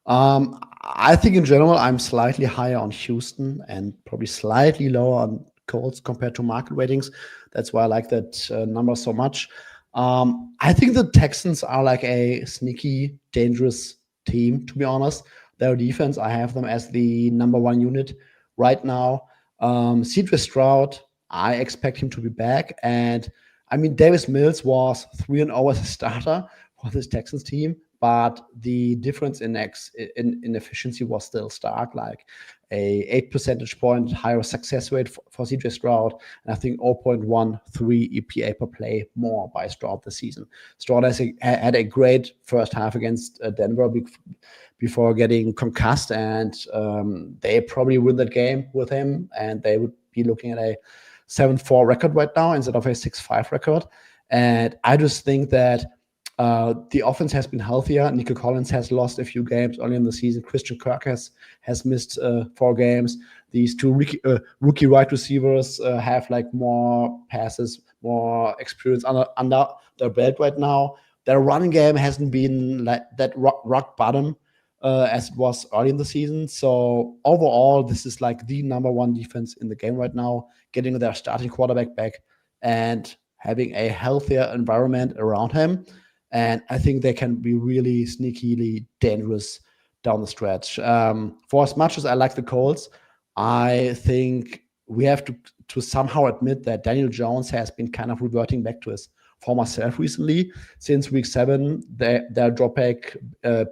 I think in general, I'm slightly higher on Houston and probably slightly lower on Colts compared to market ratings. That's why I like that number so much. I think the Texans are like a sneaky, dangerous team, to be honest. Their defense, I have them as the number 1 unit right now. C.J. Stroud, I expect him to be back. And I mean, Davis Mills was 3-0 as a starter for this Texans team, but the difference in efficiency was still stark, like a 8 percentage point higher success rate for CJ Stroud, and I think 0.13 EPA per play more by Stroud this season. Stroud had a great first half against Denver before getting concussed, and they probably win that game with him, and they would be looking at a 7-4 record right now instead of a 6-5 record. And I just think that The offense has been healthier. Nico Collins has lost a few games early in the season. Christian Kirk has missed 4 games. These two rookie wide receivers have like more passes, more experience under their belt right now. Their running game hasn't been like that rock bottom as it was early in the season. So overall, this is like the number 1 defense in the game right now, getting their starting quarterback back and having a healthier environment around him. And I think they can be really sneakily dangerous down the stretch. For as much as I like the Colts, I think we have to somehow admit that Daniel Jones has been kind of reverting back to his former self recently. Since week 7, their dropback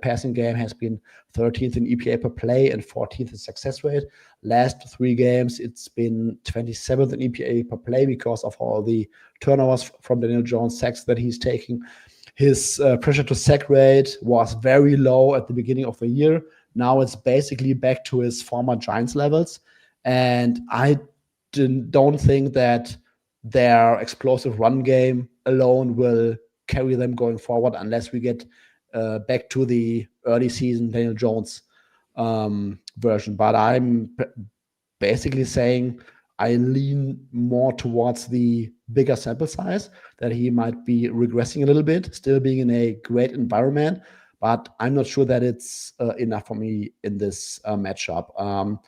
passing game has been 13th in EPA per play and 14th in success rate. Last 3 games, it's been 27th in EPA per play because of all the turnovers from Daniel Jones, sacks that he's taking. His pressure to sack rate was very low at the beginning of the year. Now it's basically back to his former Giants levels. And I don't think that their explosive run game alone will carry them going forward unless we get back to the early season Daniel Jones version. But I'm basically saying I lean more towards the bigger sample size, that he might be regressing a little bit, still being in a great environment, but I'm not sure that it's enough for me in this matchup.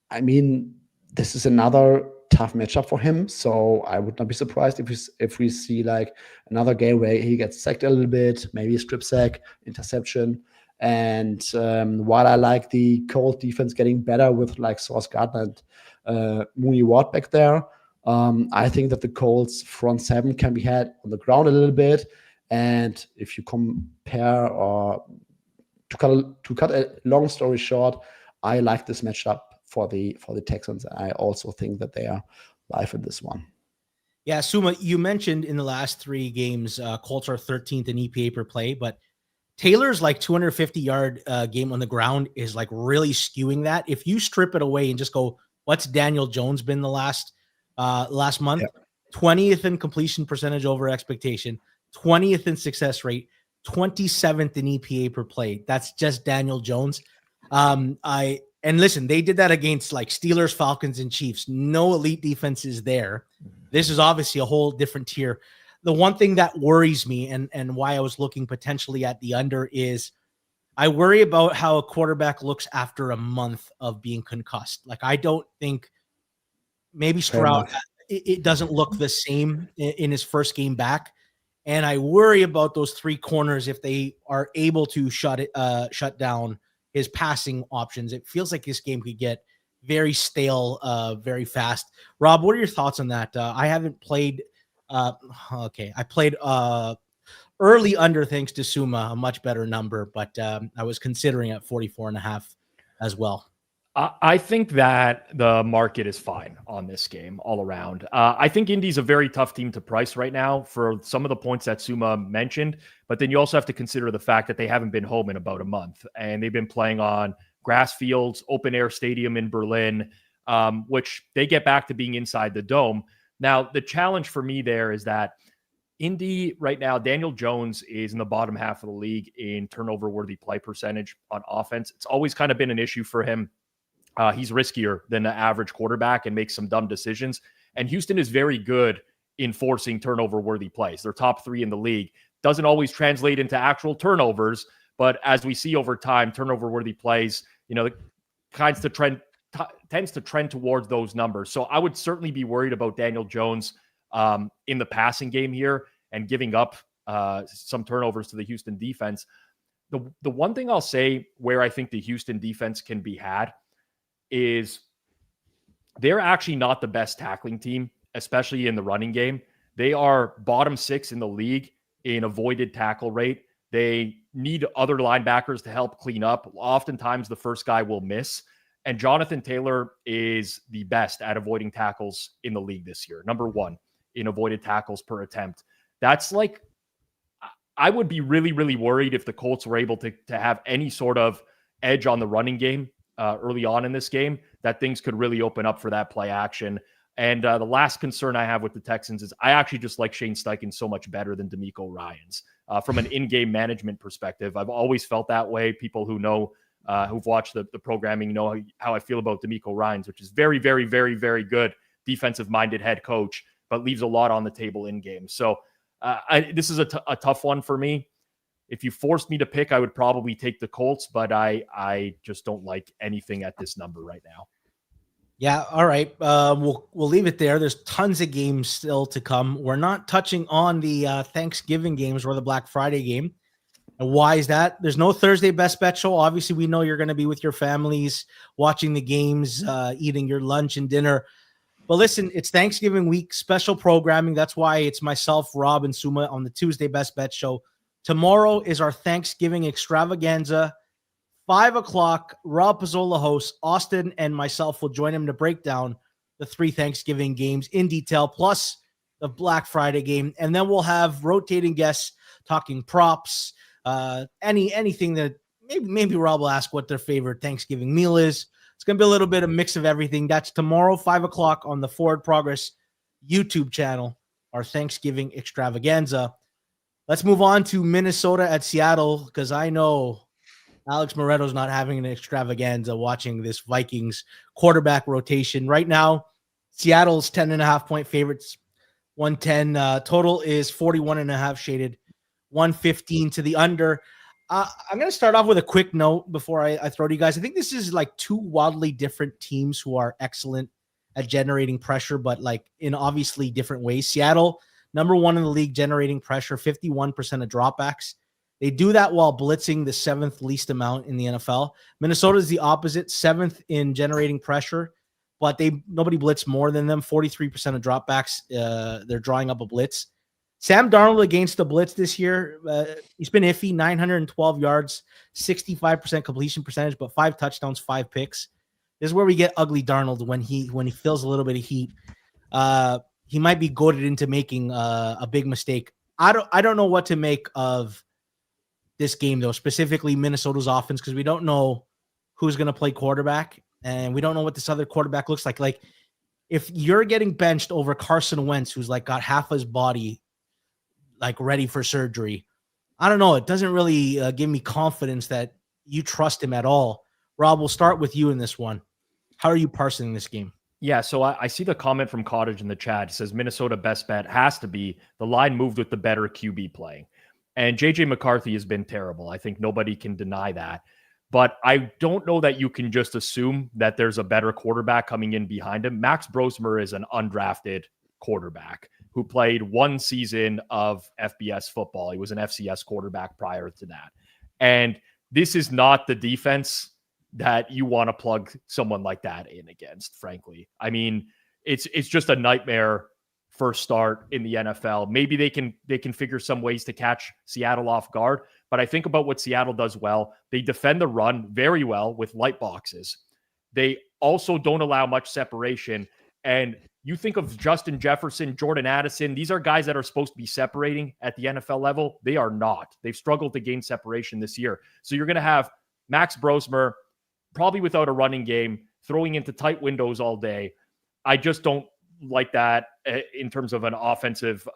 I mean, this is another tough matchup for him, so I would not be surprised if we see like another game where he gets sacked a little bit, maybe a strip sack, interception. And while I like the Colt defense getting better with like Sauce Gardner and Mooney Ward back there, I think that the Colts front 7 can be had on the ground a little bit. And if you compare, or to cut a long story short, I like this matchup for the Texans. I also think that they are live in this one. Yeah, Suuma, you mentioned in the last 3 games, Colts are 13th in EPA per play, but Taylor's like 250-yard game on the ground is like really skewing that. If you strip it away and just go, what's Daniel Jones been the last month? Yeah. 20th in completion percentage over expectation, 20th in success rate, 27th in EPA per play. That's just Daniel Jones. And listen, they did that against like Steelers, Falcons, and Chiefs. No elite defenses there. This is obviously a whole different tier. The one thing that worries me and why I was looking potentially at the under is I worry about how a quarterback looks after a month of being concussed. Like, I don't think maybe Stroud, it doesn't look the same in his first game back. And I worry about those 3 corners if they are able to shut down his passing options. It feels like this game could get very stale very fast. Rob, what are your thoughts on that? I haven't played. I played early under thanks to Suuma, a much better number, but I was considering at 44.5 as well. I think that the market is fine on this game all around. I think Indy's a very tough team to price right now for some of the points that Suuma mentioned, but then you also have to consider the fact that they haven't been home in about a month, and they've been playing on grass fields, open air stadium in Berlin, which they get back to being inside the dome. Now, the challenge for me there is that Indy right now, Daniel Jones is in the bottom half of the league in turnover-worthy play percentage on offense. It's always kind of been an issue for him. He's riskier than the average quarterback and makes some dumb decisions. And Houston is very good in forcing turnover-worthy plays. They're top 3 in the league. Doesn't always translate into actual turnovers, but as we see over time, turnover-worthy plays, tends to trend towards those numbers. So I would certainly be worried about Daniel Jones in the passing game here and giving up some turnovers to the Houston defense. The one thing I'll say where I think the Houston defense can be had is they're actually not the best tackling team, especially in the running game. They are bottom 6 in the league in avoided tackle rate. They need other linebackers to help clean up. Oftentimes the first guy will miss. And Jonathan Taylor is the best at avoiding tackles in the league this year. Number 1 in avoided tackles per attempt. That's like, I would be really, really worried if the Colts were able to have any sort of edge on the running game early on in this game, that things could really open up for that play action. And the last concern I have with the Texans is I actually just like Shane Steichen so much better than D'Amico Ryans. From an in-game management perspective, I've always felt that way. People who know, who've watched the programming know how I feel about D'Amico Ryans, which is very, very, very, very good defensive-minded head coach, but leaves a lot on the table in-game. So this is a tough one for me. If you forced me to pick, I would probably take the Colts, but I just don't like anything at this number right now. Yeah, all right. We'll leave it there. There's tons of games still to come. We're not touching on the Thanksgiving games or the Black Friday game. And why is that? There's no Thursday Best Bet show. Obviously, we know you're going to be with your families, watching the games, eating your lunch and dinner. But listen, it's Thanksgiving week, special programming. That's why it's myself, Rob, and Suuma on the Tuesday Best Bet show. Tomorrow is our Thanksgiving extravaganza. 5 o'clock, Rob Pizzola hosts. Austin and myself will join him to break down the 3 Thanksgiving games in detail, plus the Black Friday game. And then we'll have rotating guests talking props, anything that maybe Rob will ask what their favorite Thanksgiving meal is. It's going to be a little bit of mix of everything. That's tomorrow, 5 o'clock on the Forward Progress YouTube channel, our Thanksgiving extravaganza. Let's move on to Minnesota at Seattle, because I know Alex Moreto's not having an extravaganza watching this Vikings quarterback rotation. Right now, Seattle's 10.5-point favorites, 110. Total is 41.5 shaded, 115 to the under. I'm going to start off with a quick note before I throw to you guys. I think this is like 2 wildly different teams who are excellent at generating pressure, but like in obviously different ways. Seattle, number 1 in the league generating pressure, 51% of dropbacks. They do that while blitzing the 7th least amount in the NFL. Minnesota is the opposite, 7th in generating pressure, but nobody blitzed more than them, 43% of dropbacks. They're drawing up a blitz. Sam Darnold against the blitz this year, he's been iffy, 912 yards, 65% completion percentage, but 5 touchdowns, 5 picks. This is where we get ugly Darnold when he feels a little bit of heat. He might be goaded into making a big mistake. I don't know what to make of this game, though, specifically Minnesota's offense, because we don't know who's going to play quarterback, and we don't know what this other quarterback looks like. Like, if you're getting benched over Carson Wentz, who's like got half his body like ready for surgery, I don't know. It doesn't really give me confidence that you trust him at all. Rob, we'll start with you in this one. How are you parsing this game? Yeah, so I see the comment from Cottage in the chat. It says Minnesota best bet has to be the line moved with the better QB playing. And JJ McCarthy has been terrible. I think nobody can deny that. But I don't know that you can just assume that there's a better quarterback coming in behind him. Max Brosmer is an undrafted quarterback who played 1 season of FBS football. He was an FCS quarterback prior to that. And this is not the defense that you want to plug someone like that in against, frankly. I mean, it's just a nightmare first start in the NFL. Maybe they can figure some ways to catch Seattle off guard. But I think about what Seattle does well. They defend the run very well with light boxes. They also don't allow much separation. And you think of Justin Jefferson, Jordan Addison. These are guys that are supposed to be separating at the NFL level. They are not. They've struggled to gain separation this year. So you're going to have Max Brosmer probably without a running game, throwing into tight windows all day. I just don't like that in terms of an offensive,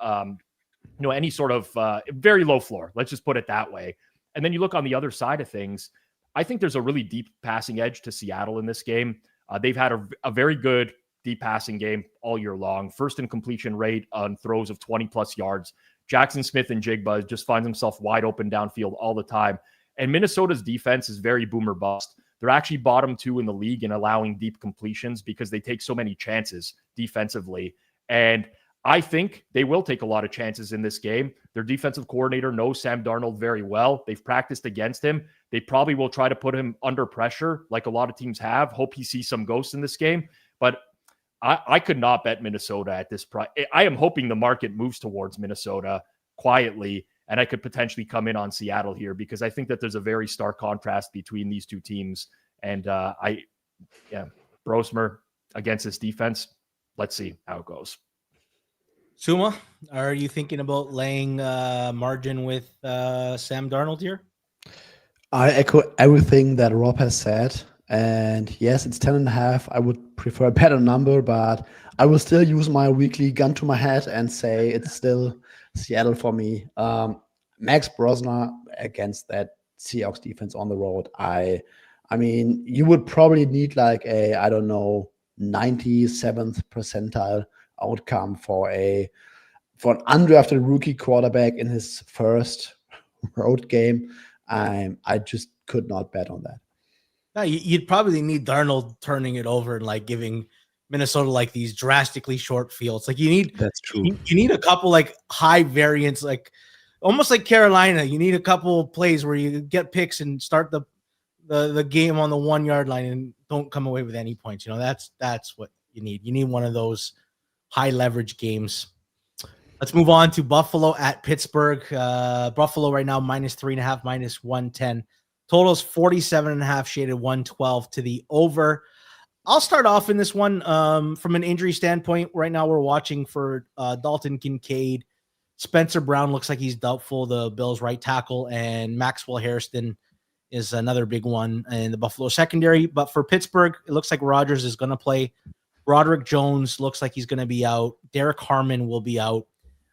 any sort of very low floor. Let's just put it that way. And then you look on the other side of things. I think there's a really deep passing edge to Seattle in this game. They've had a very good deep passing game all year long. First in completion rate on throws of 20 plus yards. Jackson Smith and Jigba just finds himself wide open downfield all the time. And Minnesota's defense is very boomer bust. They're actually bottom 2 in the league in allowing deep completions because they take so many chances defensively. And I think they will take a lot of chances in this game. Their defensive coordinator knows Sam Darnold very well. They've practiced against him. They probably will try to put him under pressure like a lot of teams have. Hope he sees some ghosts in this game. But I could not bet Minnesota at this price. I am hoping the market moves towards Minnesota quietly, and I could potentially come in on Seattle here because I think that there's a very stark contrast between these two teams. And Brosmer against this defense. Let's see how it goes. Suuma, are you thinking about laying margin with Sam Darnold here? I echo everything that Rob has said. And yes, it's 10.5. I would prefer a better number, but I will still use my weekly gun to my head and say it's still Seattle for me. Max Brosner against that Seahawks defense on the road. I mean, you would probably need like a, I don't know, 97th percentile outcome for an undrafted rookie quarterback in his first road game. I just could not bet on that. No, you'd probably need Darnold turning it over and like giving Minnesota like these drastically short fields. Like you need That's true. You need a couple like high variance, like almost like Carolina. You need a couple plays where you get picks and start the game on the 1 yard line and don't come away with any points. You know, that's what you need. You need one of those high leverage games. Let's move on to Buffalo at Pittsburgh. Buffalo right now -3.5, -110. Totals 47.5, shaded 112 to the over. I'll start off in this one from an injury standpoint. Right now we're watching for Dalton Kincaid. Spencer Brown looks like he's doubtful, the Bills' right tackle, and Maxwell Hairston is another big one in the Buffalo secondary. But for Pittsburgh, it looks like Rodgers is going to play. Broderick Jones looks like he's going to be out. Derek Harmon will be out.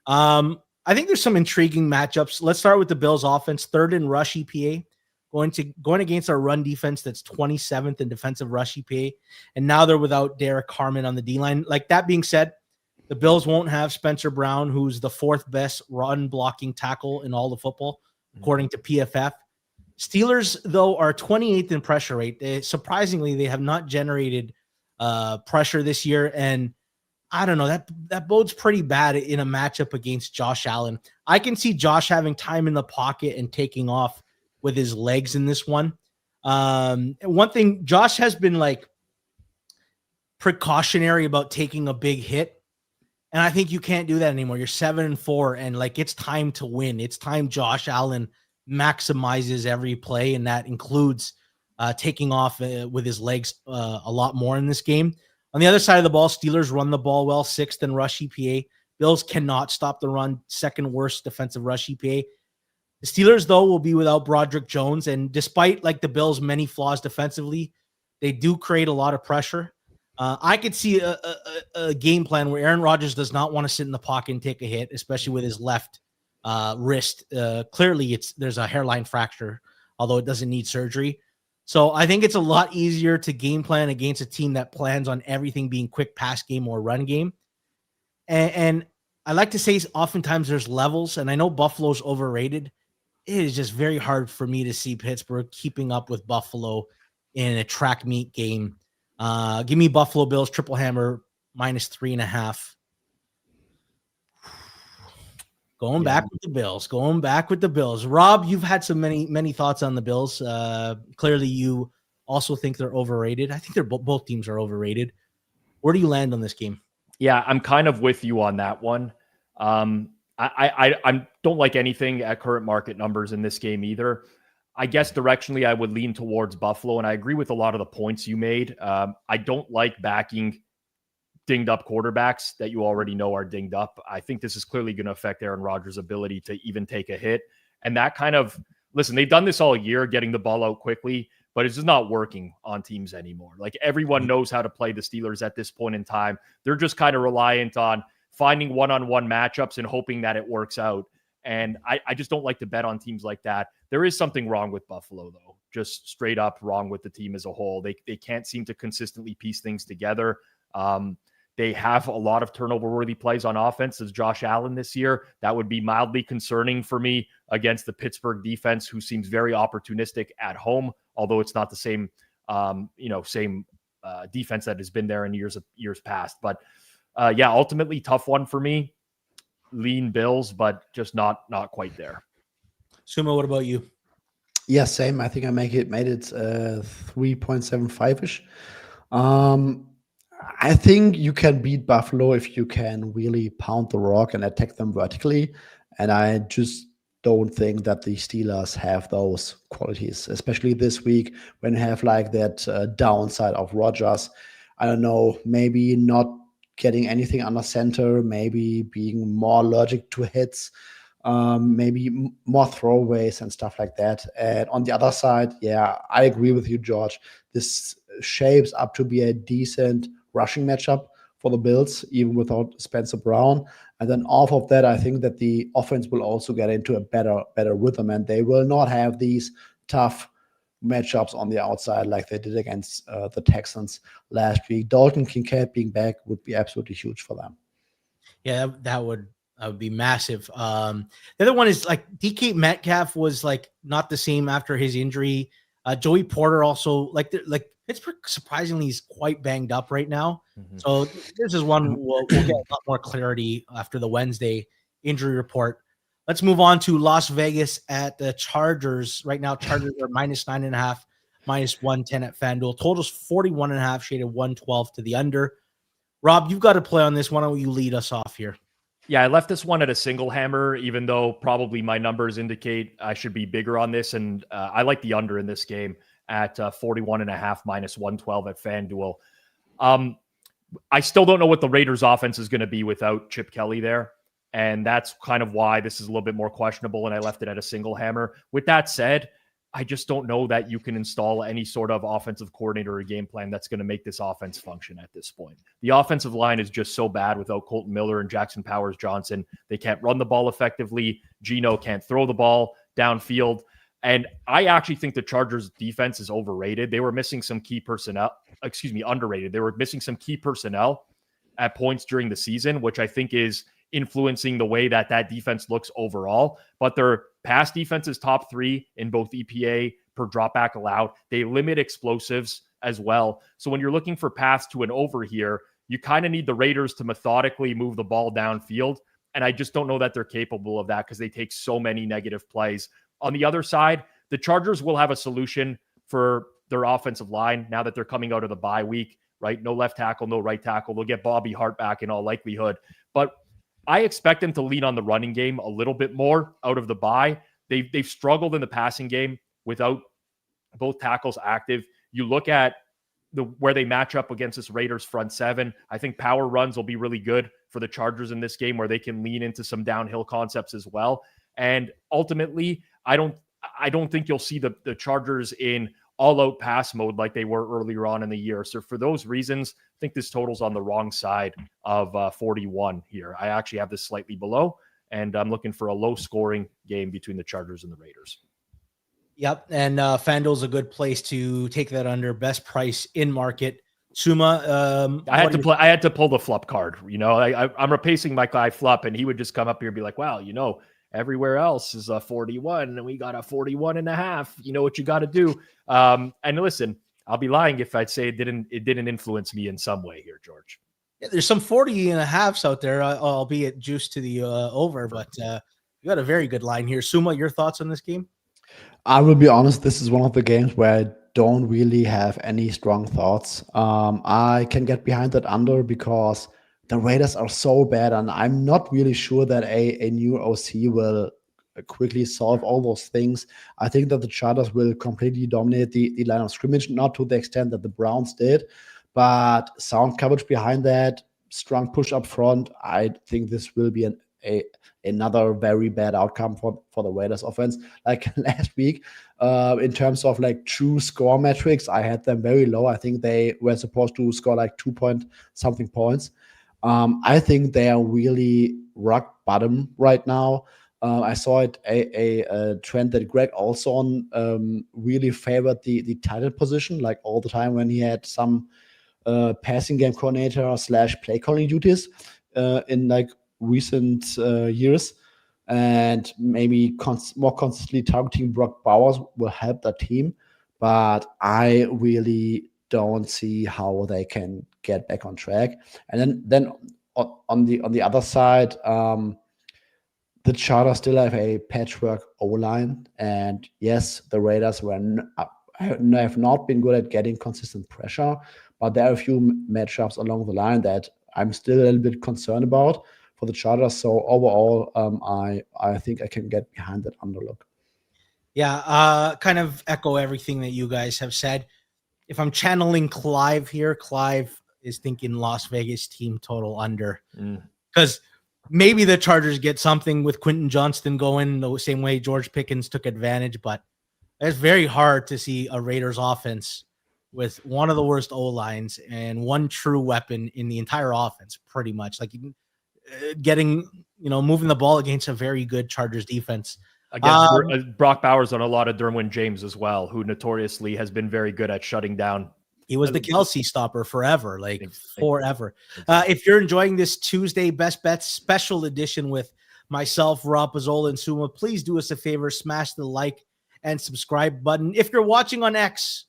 I think there's some intriguing matchups. Let's start with the Bills' offense. Third in rush EPA. Going against our run defense that's 27th in defensive rush EPA, and now they're without Derek Harmon on the D-line. Like that being said, the Bills won't have Spencer Brown, who's the fourth best run blocking tackle in all the football, according to PFF. Steelers, though, are 28th in pressure rate. Surprisingly, they have not generated pressure this year, and I don't know, that bodes pretty bad in a matchup against Josh Allen. I can see Josh having time in the pocket and taking off with his legs in this one. One thing, Josh has been like precautionary about taking a big hit. And I think you can't do that anymore. You're 7-4 and like, it's time to win. It's time Josh Allen maximizes every play. And that includes taking off with his legs a lot more in this game. On the other side of the ball, Steelers run the ball well, 6th in rush EPA. Bills cannot stop the run, 2nd worst defensive rush EPA. The Steelers, though, will be without Broderick Jones, and despite like the Bills' many flaws defensively, they do create a lot of pressure. I could see a game plan where Aaron Rodgers does not want to sit in the pocket and take a hit, especially with his left wrist. Clearly, there's a hairline fracture, although it doesn't need surgery. So I think it's a lot easier to game plan against a team that plans on everything being quick pass game or run game. And I like to say oftentimes there's levels, and I know Buffalo's overrated. It is just very hard for me to see Pittsburgh keeping up with Buffalo in a track meet game. Give me Buffalo Bills triple hammer -3.5. Going back with the Bills. Rob, you've had so many thoughts on the Bills. Clearly, you also think they're overrated. I think they're both teams are overrated. Where do you land on this game? Yeah, I'm kind of with you on that one. I don't like anything at current market numbers in this game either. I guess directionally I would lean towards Buffalo, and I agree with a lot of the points you made. I don't like backing dinged up quarterbacks that you already know are dinged up. I think this is clearly going to affect Aaron Rodgers' ability to even take a hit. And that kind of, listen, they've done this all year, getting the ball out quickly, but it's just not working on teams anymore. Like everyone knows how to play the Steelers at this point in time. They're just kind of reliant on finding one-on-one matchups and hoping that it works out. And I just don't like to bet on teams like that. There is something wrong with Buffalo, though. Just straight up wrong with the team as a whole. They can't seem to consistently piece things together. They have a lot of turnover-worthy plays on offense as Josh Allen this year. That would be mildly concerning for me against the Pittsburgh defense, who seems very opportunistic at home, although it's not the same, defense that has been there in years past. But ultimately tough one for me. Lean Bills, but just not quite there. Suuma, what about you? Yeah, same. I think I made it 3.75-ish. I think you can beat Buffalo if you can really pound the rock and attack them vertically. And I just don't think that the Steelers have those qualities, especially this week when you have like that downside of Rodgers. I don't know, maybe not getting anything under center, maybe being more allergic to hits. maybe more throwaways and stuff like that. And on the other side, yeah, I agree with you, George. This shapes up to be a decent rushing matchup for the Bills, even without Spencer Brown. And then off of that, I think that the offense will also get into a better rhythm, and they will not have these tough matchups on the outside like they did against the Texans last week. Dalton Kincaid being back would be absolutely huge for them. Yeah, that would be massive. The other one is like DK Metcalf was like not the same after his injury. Joey Porter also like Pittsburgh surprisingly is quite banged up right now. Mhm. So this is one we'll get a lot more clarity after the Wednesday injury report. Let's move on to Las Vegas at the Chargers. Right now, Chargers are -9.5, -110 at FanDuel. Totals 41.5, shaded 112 to the under. Rob, you've got to play on this. Why don't you lead us off here? Yeah, I left this one at a single hammer, even though probably my numbers indicate I should be bigger on this. And I like the under in this game at 41.5 -112 at FanDuel. I still don't know what the Raiders offense is going to be without Chip Kelly there. And that's kind of why this is a little bit more questionable. And I left it at a single hammer. With that said, I just don't know that you can install any sort of offensive coordinator or game plan that's going to make this offense function at this point. The offensive line is just so bad without Colton Miller and Jackson Powers Johnson. They can't run the ball effectively. Geno can't throw the ball downfield. And I actually think the Chargers defense is overrated. They were missing some key personnel, underrated. They were missing some key personnel at points during the season, which I think is influencing the way that defense looks overall. But their pass defense is top 3 in both EPA per dropback allowed. They limit explosives as well. So when you're looking for paths to an over here, you kind of need the Raiders to methodically move the ball downfield. And I just don't know that they're capable of that because they take so many negative plays. On the other side, the Chargers will have a solution for their offensive line now that they're coming out of the bye week, right? No left tackle, no right tackle. They'll get Bobby Hart back in all likelihood. But I expect them to lean on the running game a little bit more out of the bye. They've struggled in the passing game without both tackles active. You look at where they match up against this Raiders front seven. I think power runs will be really good for the Chargers in this game where they can lean into some downhill concepts as well. And ultimately, I don't think you'll see the Chargers in all-out pass mode like they were earlier on in the year. So for those reasons, I think this total's on the wrong side of 41 here. I actually have this slightly below, and I'm looking for a low-scoring game between the Chargers and the Raiders. Yep, and FanDuel's a good place to take that under. Best price in market. Suuma, I had to pull the flop card. You know, I'm replacing my guy Flop, and he would just come up here and be like, "Wow, you know, everywhere else is a 41, and we got a 41.5. You know what you got to do." And listen, I'll be lying if I'd say it didn't influence me in some way here, George. Yeah, there's some 40.5s out there, albeit juiced to the over, but you got a very good line here. Suuma, your thoughts on this game? I will be honest, this is one of the games where I don't really have any strong thoughts. I can get behind that under because the Raiders are so bad, and I'm not really sure that a new OC will quickly solve all those things. I think that the Chargers will completely dominate the line of scrimmage, not to the extent that the Browns did, but sound coverage behind that, strong push up front. I think this will be another very bad outcome for the Raiders offense. Like last week, in terms of like true score metrics, I had them very low. I think they were supposed to score like 2-point-something points. I think they are really rock bottom right now. I saw it a trend that Greg Olson really favored the tight end position, like all the time when he had some passing game coordinator / play calling duties in like recent years, and maybe more constantly targeting Brock Bowers will help that team. But I really don't see how they can get back on track. And then on the other side, the Chargers still have a patchwork O-line, and yes, the Raiders have not been good at getting consistent pressure, but there are a few matchups along the line that I'm still a little bit concerned about for the Chargers. So overall, I think I can get behind that underlook. Yeah, kind of echo everything that you guys have said. If I'm channeling Clive here, Clive is thinking Las Vegas team total under because maybe the Chargers get something with Quentin Johnston going the same way George Pickens took advantage, but it's very hard to see a Raiders offense with one of the worst O-lines and one true weapon in the entire offense, pretty much. Like getting, moving the ball against a very good Chargers defense. Against Brock Bowers on a lot of Derwin James as well, who notoriously has been very good at shutting down. He was the Kelsey stopper forever, forever. If you're enjoying this Tuesday Best Bets special edition with myself, Rob Pizzola, and Suuma, please do us a favor, smash the like and subscribe button. If you're watching on X,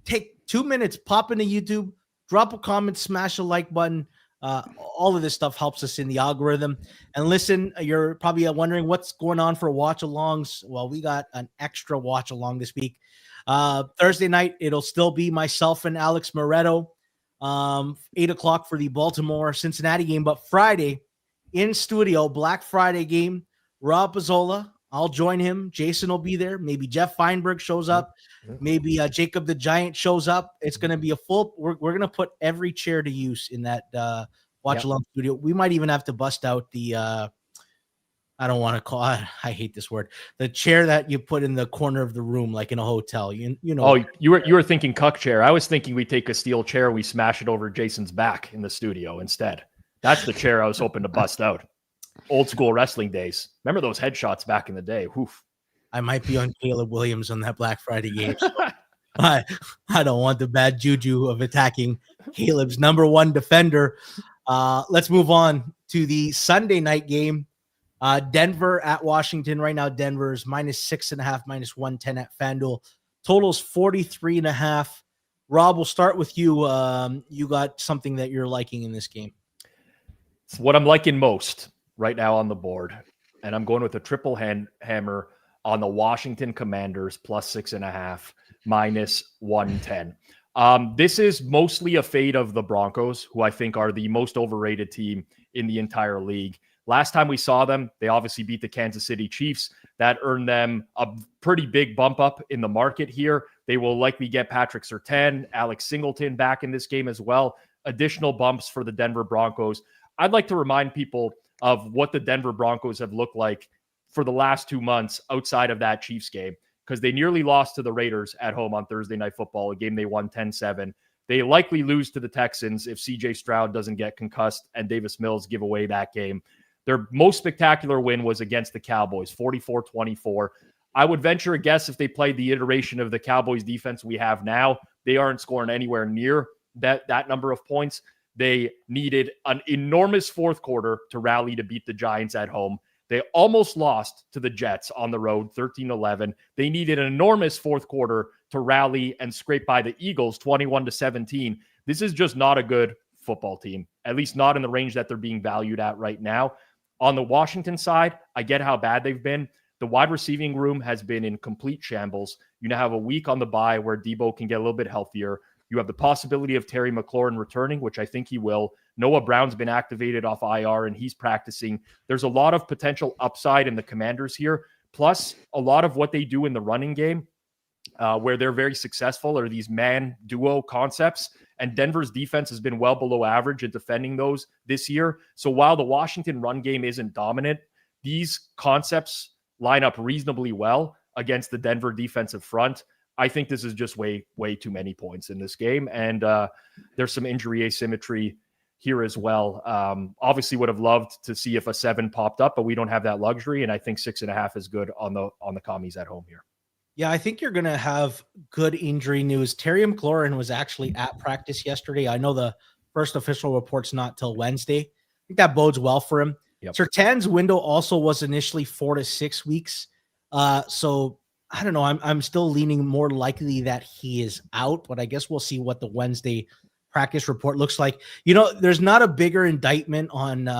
take 2 minutes, pop into YouTube, drop a comment, smash a like button. All of this stuff helps us in the algorithm. And listen, you're probably wondering what's going on for watch alongs. Well, we got an extra watch along this week. Thursday night, it'll still be myself and Alex Moretto, 8 o'clock for the Baltimore-Cincinnati game. But Friday, in studio, Black Friday game, Rob Pizzola. I'll join him. Jason will be there. Maybe Jeff Feinberg shows up. Maybe Jacob the Giant shows up. It's going to be a full. We're going to put every chair to use in that watch along studio. We might even have to bust out the. I don't want to call. I hate this word. The chair that you put in the corner of the room, like in a hotel. You know. Oh, you were thinking cuck chair. I was thinking we take a steel chair, we smash it over Jason's back in the studio instead. That's the chair I was hoping to bust out. Old school wrestling days. Remember those headshots back in the day? Woof. I might be on Caleb Williams on that Black Friday game. I don't want the bad juju of attacking Caleb's number one defender. Let's move on to the Sunday night game. Denver at Washington. Right now, Denver's -6.5, -110 at FanDuel. Totals 43.5. Rob, we'll start with you. You got something that you're liking in this game. It's what I'm liking most right now on the board. And I'm going with a triple hammer on the Washington Commanders +6.5, -110. This is mostly a fade of the Broncos, who I think are the most overrated team in the entire league. Last time we saw them, they obviously beat the Kansas City Chiefs. That earned them a pretty big bump up in the market here. They will likely get Patrick Surtain, Alex Singleton back in this game as well. Additional bumps for the Denver Broncos. I'd like to remind people of what the Denver Broncos have looked like for the last 2 months outside of that Chiefs game, because they nearly lost to the Raiders at home on Thursday Night Football, a game they won 10-7. They likely lose to the Texans if CJ Stroud doesn't get concussed and Davis Mills give away that game. Their most spectacular win was against the Cowboys, 44-24. I would venture a guess if they played the iteration of the Cowboys defense we have now, they aren't scoring anywhere near that number of points. They needed an enormous fourth quarter to rally to beat the Giants at home. They almost lost to the Jets on the road, 13-11. They needed an enormous fourth quarter to rally and scrape by the Eagles, 21-17. This is just not a good football team, at least not in the range that they're being valued at right now. On the Washington side, I get how bad they've been. The wide receiving room has been in complete shambles. You now have a week on the bye where Debo can get a little bit healthier. You have the possibility of Terry McLaurin returning, which I think he will. Noah Brown's been activated off IR and he's practicing. There's a lot of potential upside in the Commanders here. Plus, a lot of what they do in the running game, where they're very successful, are these man duo concepts. And Denver's defense has been well below average in defending those this year. So while the Washington run game isn't dominant, these concepts line up reasonably well against the Denver defensive front. I think this is just way too many points in this game. And there's some injury asymmetry here as well. Obviously would have loved to see if a 7 popped up, but we don't have that luxury. And I think 6.5 is good on the commies at home here. Yeah, I think you're going to have good injury news. Terry McLaurin was actually at practice yesterday. I know the first official report's not till Wednesday. I think that bodes well for him. Yep. Surtain's window also was initially 4 to 6 weeks. So I don't know. I'm still leaning more likely that he is out, but I guess we'll see what the Wednesday practice report looks like. There's not a bigger indictment on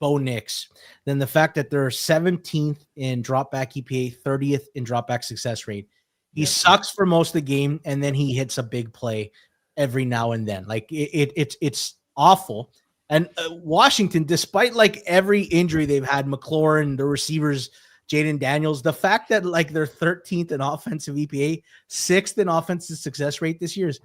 Bo Nix than the fact that they're 17th in dropback EPA, 30th in dropback success rate. He sucks for most of the game, and then he hits a big play every now and then. Like it's awful. And Washington, despite like every injury they've had, McLaurin, the receivers, Jaden Daniels, the fact that like they're 13th in offensive EPA, 6th in offensive success rate this year is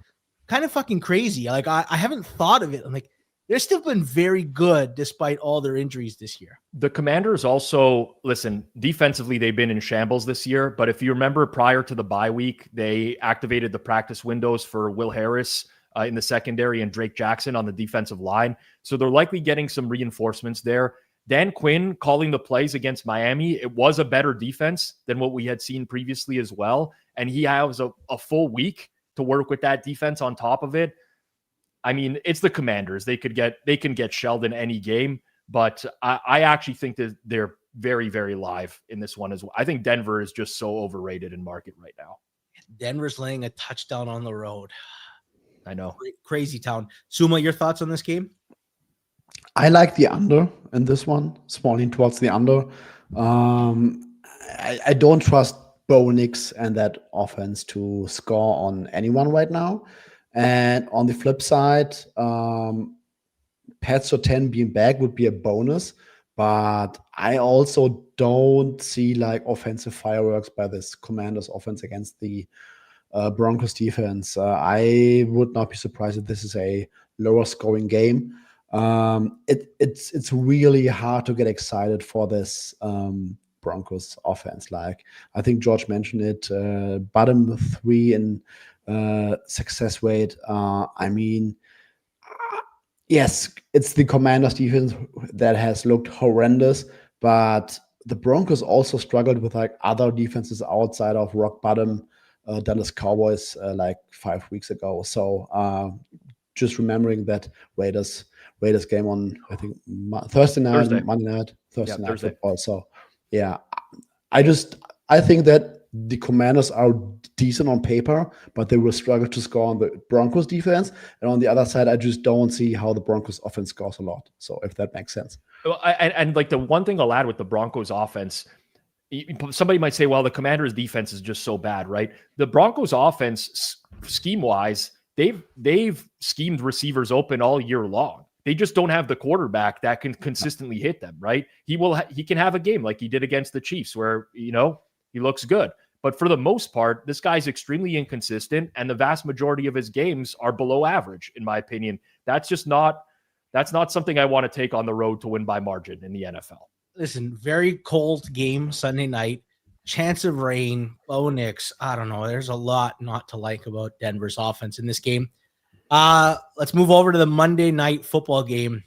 kind of fucking crazy. Like I haven't thought of it. I'm like, they've still been very good despite all their injuries this year. The Commanders also, listen, defensively, they've been in shambles this year. But if you remember, prior to the bye week, they activated the practice windows for Will Harris in the secondary and Drake Jackson on the defensive line. So they're likely getting some reinforcements there. Dan Quinn calling the plays against Miami, it was a better defense than what we had seen previously as well. And he has a full week to work with that defense on top of it. I mean, it's the Commanders. They can get shelled in any game, but I actually think that they're very, very live in this one as well. I think Denver is just so overrated in market right now. Denver's laying a touchdown on the road. I know. Crazy town. Suuma, your thoughts on this game? I like the under in this one, spawning towards the under. I don't trust Bo Nix and that offense to score on anyone right now. And on the flip side, Pat Surtain being back would be a bonus, but I also don't see like offensive fireworks by this Commanders offense against the Broncos defense. I would not be surprised if this is a lower scoring game. It's really hard to get excited for this Broncos offense. Like I think George mentioned it, bottom 3 in success rate. I mean, yes, it's the Commanders defense that has looked horrendous, but the Broncos also struggled with like other defenses outside of rock bottom Dallas Cowboys like 5 weeks ago. So just remembering that Raiders game on, I think, Thursday night, Monday night, Thursday night football. So yeah, I think that the Commanders are decent on paper, but they will struggle to score on the Broncos defense. And on the other side, I just don't see how the Broncos offense scores a lot. So if that makes sense. Well, and like the one thing I'll add with the Broncos offense, somebody might say, well, the Commanders defense is just so bad, right? The Broncos offense scheme wise, they've schemed receivers open all year long. They just don't have the quarterback that can consistently hit them, right? He can have a game like he did against the Chiefs where, he looks good. But for the most part, this guy's extremely inconsistent, and the vast majority of his games are below average, in my opinion. That's not something I want to take on the road to win by margin in the NFL. Listen, very cold game Sunday night. Chance of rain, Bo Nix. I don't know. There's a lot not to like about Denver's offense in this game. Let's move over to the Monday night football game.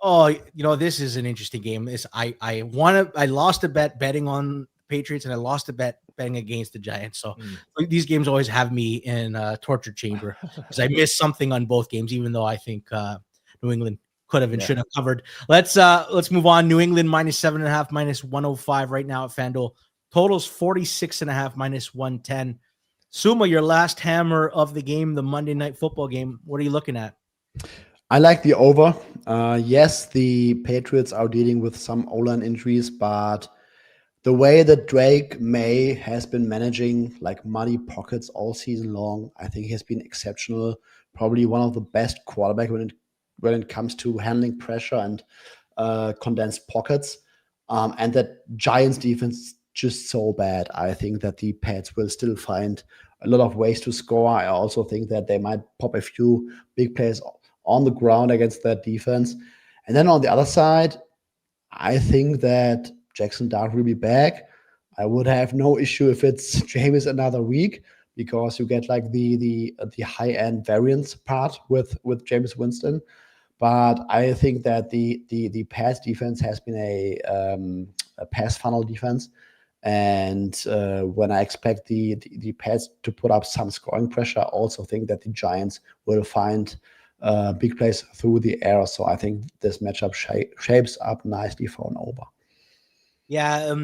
Oh, this is an interesting game. I lost a bet betting on Patriots, and I lost a bet betting against the Giants. So these games always have me in a torture chamber because I missed something on both games, even though I think New England could have and should have covered. Let's move on. New England -7.5, -105 right now at FanDuel. Totals 46.5, -110. Suuma, your last hammer of the game, the Monday night football game. What are you looking at? I like the over. Yes, the Patriots are dealing with some O-line injuries, but the way that Drake May has been managing like muddy pockets all season long, I think he has been exceptional. Probably one of the best quarterback when it comes to handling pressure and condensed pockets. And that Giants defense just so bad. I think that the Pats will still find a lot of ways to score. I also think that they might pop a few big plays on the ground against that defense. And then on the other side, I think that Jackson Dart will be back. I would have no issue if it's Jameis another week because you get like the high-end variance part with Jameis Winston. But I think that the pass defense has been a pass funnel defense. And when I expect the Pats to put up some scoring pressure, I also think that the Giants will find big plays through the air. So I think this matchup shapes up nicely for an over. Yeah,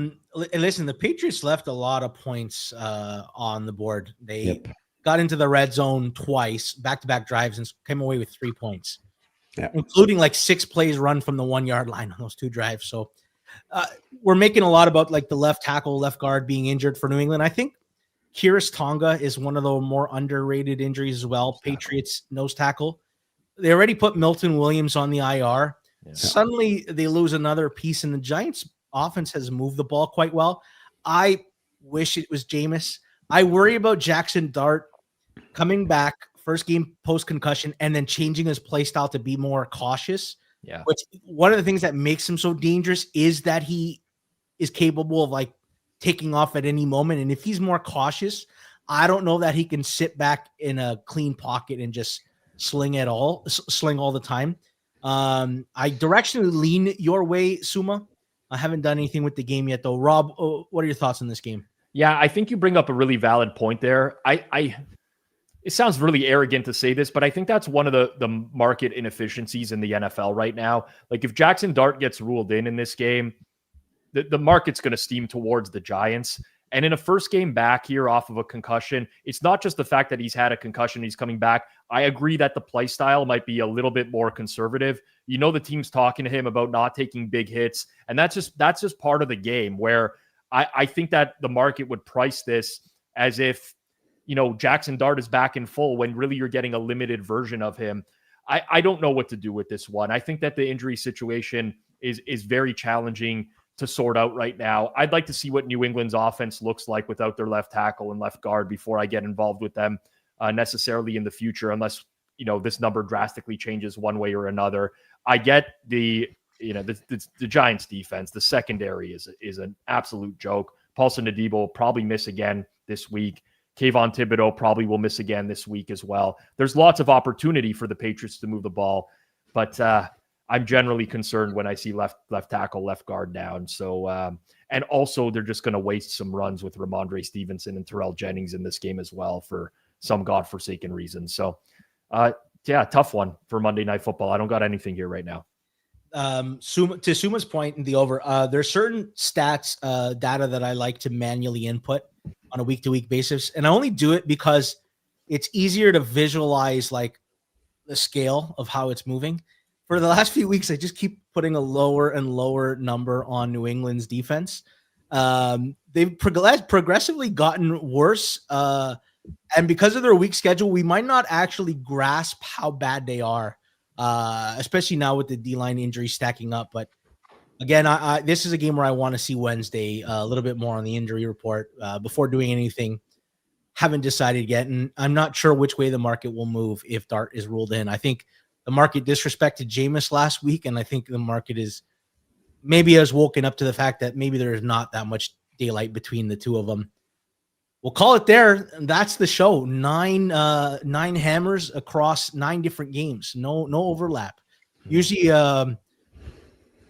listen, the Patriots left a lot of points on the board. They got into the red zone twice, back-to-back drives, and came away with 3 points, including like 6 plays run from the 1-yard line on those 2 drives. So we're making a lot about like the left tackle, left guard being injured for New England. I think Kiris Tonga is one of the more underrated injuries as well. Patriots nose tackle. They already put Milton Williams on the IR. Yeah. Suddenly they lose another piece, and the Giants offense has moved the ball quite well. I wish it was Jameis. I worry about Jackson Dart coming back first game post concussion, and then changing his play style to be more cautious. Yeah. Which one of the things that makes him so dangerous is that he is capable of like taking off at any moment. And if he's more cautious, I don't know that he can sit back in a clean pocket and just sling all the time. I directionally lean your way, Suuma. I haven't done anything with the game yet, though. Rob, what are your thoughts on this game? Yeah, I think you bring up a really valid point there. It sounds really arrogant to say this, but I think that's one of the market inefficiencies in the NFL right now. Like if Jackson Dart gets ruled in this game, the market's going to steam towards the Giants. And in a first game back here off of a concussion, it's not just the fact that he's had a concussion, he's coming back. I agree that the play style might be a little bit more conservative. You know, the team's talking to him about not taking big hits. And that's just part of the game where I think that the market would price this as if, you know, Jackson Dart is back in full when really you're getting a limited version of him. I don't know what to do with this one. I think that the injury situation is very challenging to sort out right now. I'd like to see what New England's offense looks like without their left tackle and left guard before I get involved with them necessarily in the future, unless, you know, this number drastically changes one way or another. I get the Giants defense. The secondary is an absolute joke. Paulson Adebo will probably miss again this week. Kayvon Thibodeau probably will miss again this week as well. There's lots of opportunity for the Patriots to move the ball, but I'm generally concerned when I see left tackle, left guard down. So, and also they're just going to waste some runs with Ramondre Stevenson and Terrell Jennings in this game as well for some godforsaken reason. So, yeah, tough one for Monday Night Football. I don't got anything here right now. To Suma's point in the over, there's certain stats, data that I like to manually input on a week-to-week basis. And I only do it because it's easier to visualize like the scale of how it's moving. For the last few weeks, I just keep putting a lower and lower number on New England's defense. They've progressively gotten worse. And because of their weak schedule, we might not actually grasp how bad they are, especially now with the D-line injury stacking up. But again, this is a game where I want to see Wednesday a little bit more on the injury report before doing anything. Haven't decided yet, and I'm not sure which way the market will move if Dart is ruled in. I think the market disrespected Jameis last week, and I think the market has woken up to the fact that maybe there is not that much daylight between the two of them. We'll call it there. That's the show. Nine hammers across 9 different games. No overlap. Usually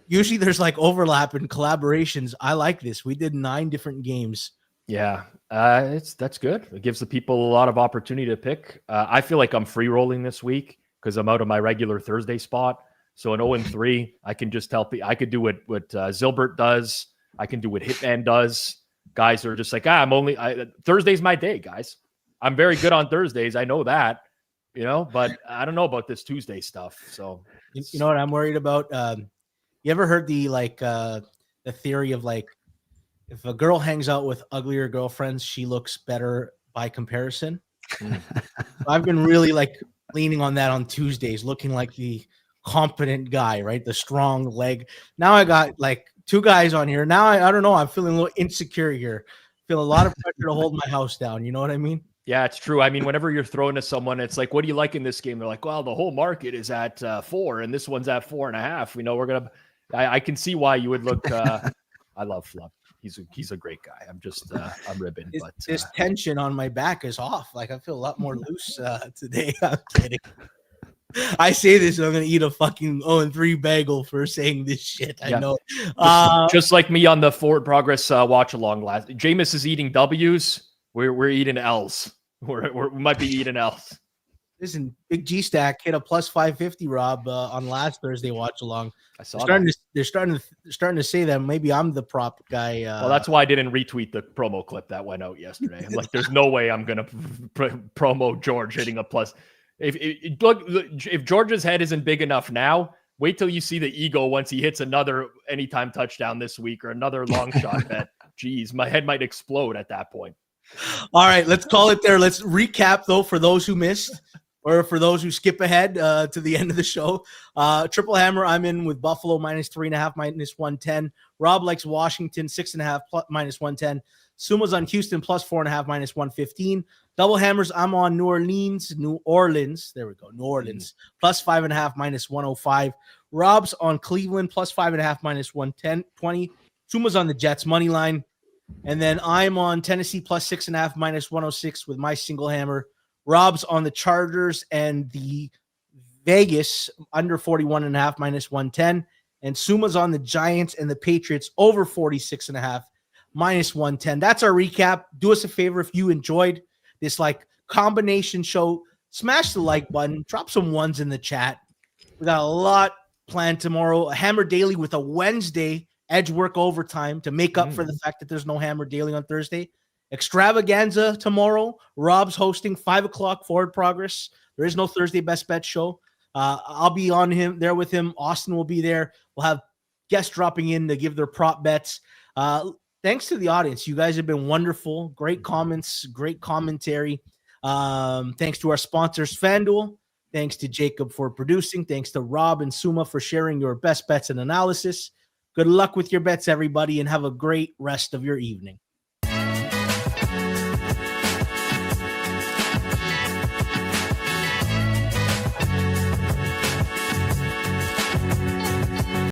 there's like overlap and collaborations. I like this. We did 9 different games. Yeah, that's good. It gives the people a lot of opportunity to pick. I feel like I'm free rolling this week because I'm out of my regular Thursday spot. So an 0-3, I can just tell people I could do what Zilbert does. I can do what Hitman does. Guys are just like, Thursday's my day, guys. I'm very good on Thursdays. I know that, but I don't know about this Tuesday stuff. So you know what I'm worried about? You ever heard the theory of like, if a girl hangs out with uglier girlfriends, she looks better by comparison. I've been really leaning on that on Tuesdays, looking like the competent guy, right? The strong leg. Now I got 2 guys on here. Now I don't know. I'm feeling a little insecure here. Feel a lot of pressure to hold my house down. You know what I mean? Yeah, it's true. I mean, whenever you're throwing to someone, it's like, what do you like in this game? They're like, well, the whole market is at 4 and this one's at 4.5. I can see why you would look. I love Fluff. He's a great guy. I'm just I'm ribbing. This tension on my back is off. I feel a lot more loose today. I'm kidding. I say this, and I'm gonna eat a fucking 0-3 bagel for saying this shit. I know. Just like me on the Forward Progress watch along last. Jameis is eating W's. We're eating L's. We might be eating L's. Listen, Big G Stack hit a plus 550, Rob, on last Thursday watch along. I saw they're starting to say that maybe I'm the prop guy. Well, that's why I didn't retweet the promo clip that went out yesterday. I'm like, there's no way I'm gonna promo George hitting a plus. If George's head isn't big enough now, wait till you see the ego once he hits another anytime touchdown this week or another long shot bet. Jeez, my head might explode at that point. All right, let's call it there. Let's recap though for those who missed. Or for those who skip ahead to the end of the show. Triple Hammer, I'm in with Buffalo -3.5, -110. Rob likes Washington 6.5 minus 110. Suma's on Houston +4.5 -115. Double hammers, I'm on New Orleans. There we go. New Orleans plus 5.5 minus 105. Rob's on Cleveland plus 5.5 minus 120. Suma's on the Jets money line. And then I'm on Tennessee plus 6.5 minus 106 with my single hammer. Rob's on the Chargers and the Vegas under 41.5 minus 110. And Suma's on the Giants and the Patriots over 46.5 minus 110. That's our recap. Do us a favor if you enjoyed this like combination show. Smash the like button. Drop some ones in the chat. We got a lot planned tomorrow. A Hammer Daily with a Wednesday edge work overtime to make up for the fact that there's no Hammer Daily on Thursday. Extravaganza tomorrow. Rob's hosting 5 o'clock Forward Progress. There is no Thursday Best Bet show. I'll be on him there with him. Austin will be there. We'll have guests dropping in to give their prop bets. Thanks to the audience. You guys have been wonderful. Great comments, great commentary. Thanks to our sponsors, FanDuel. Thanks to Jacob for producing. Thanks to Rob and Suuma for sharing your best bets and analysis. Good luck with your bets, everybody, and have a great rest of your evening.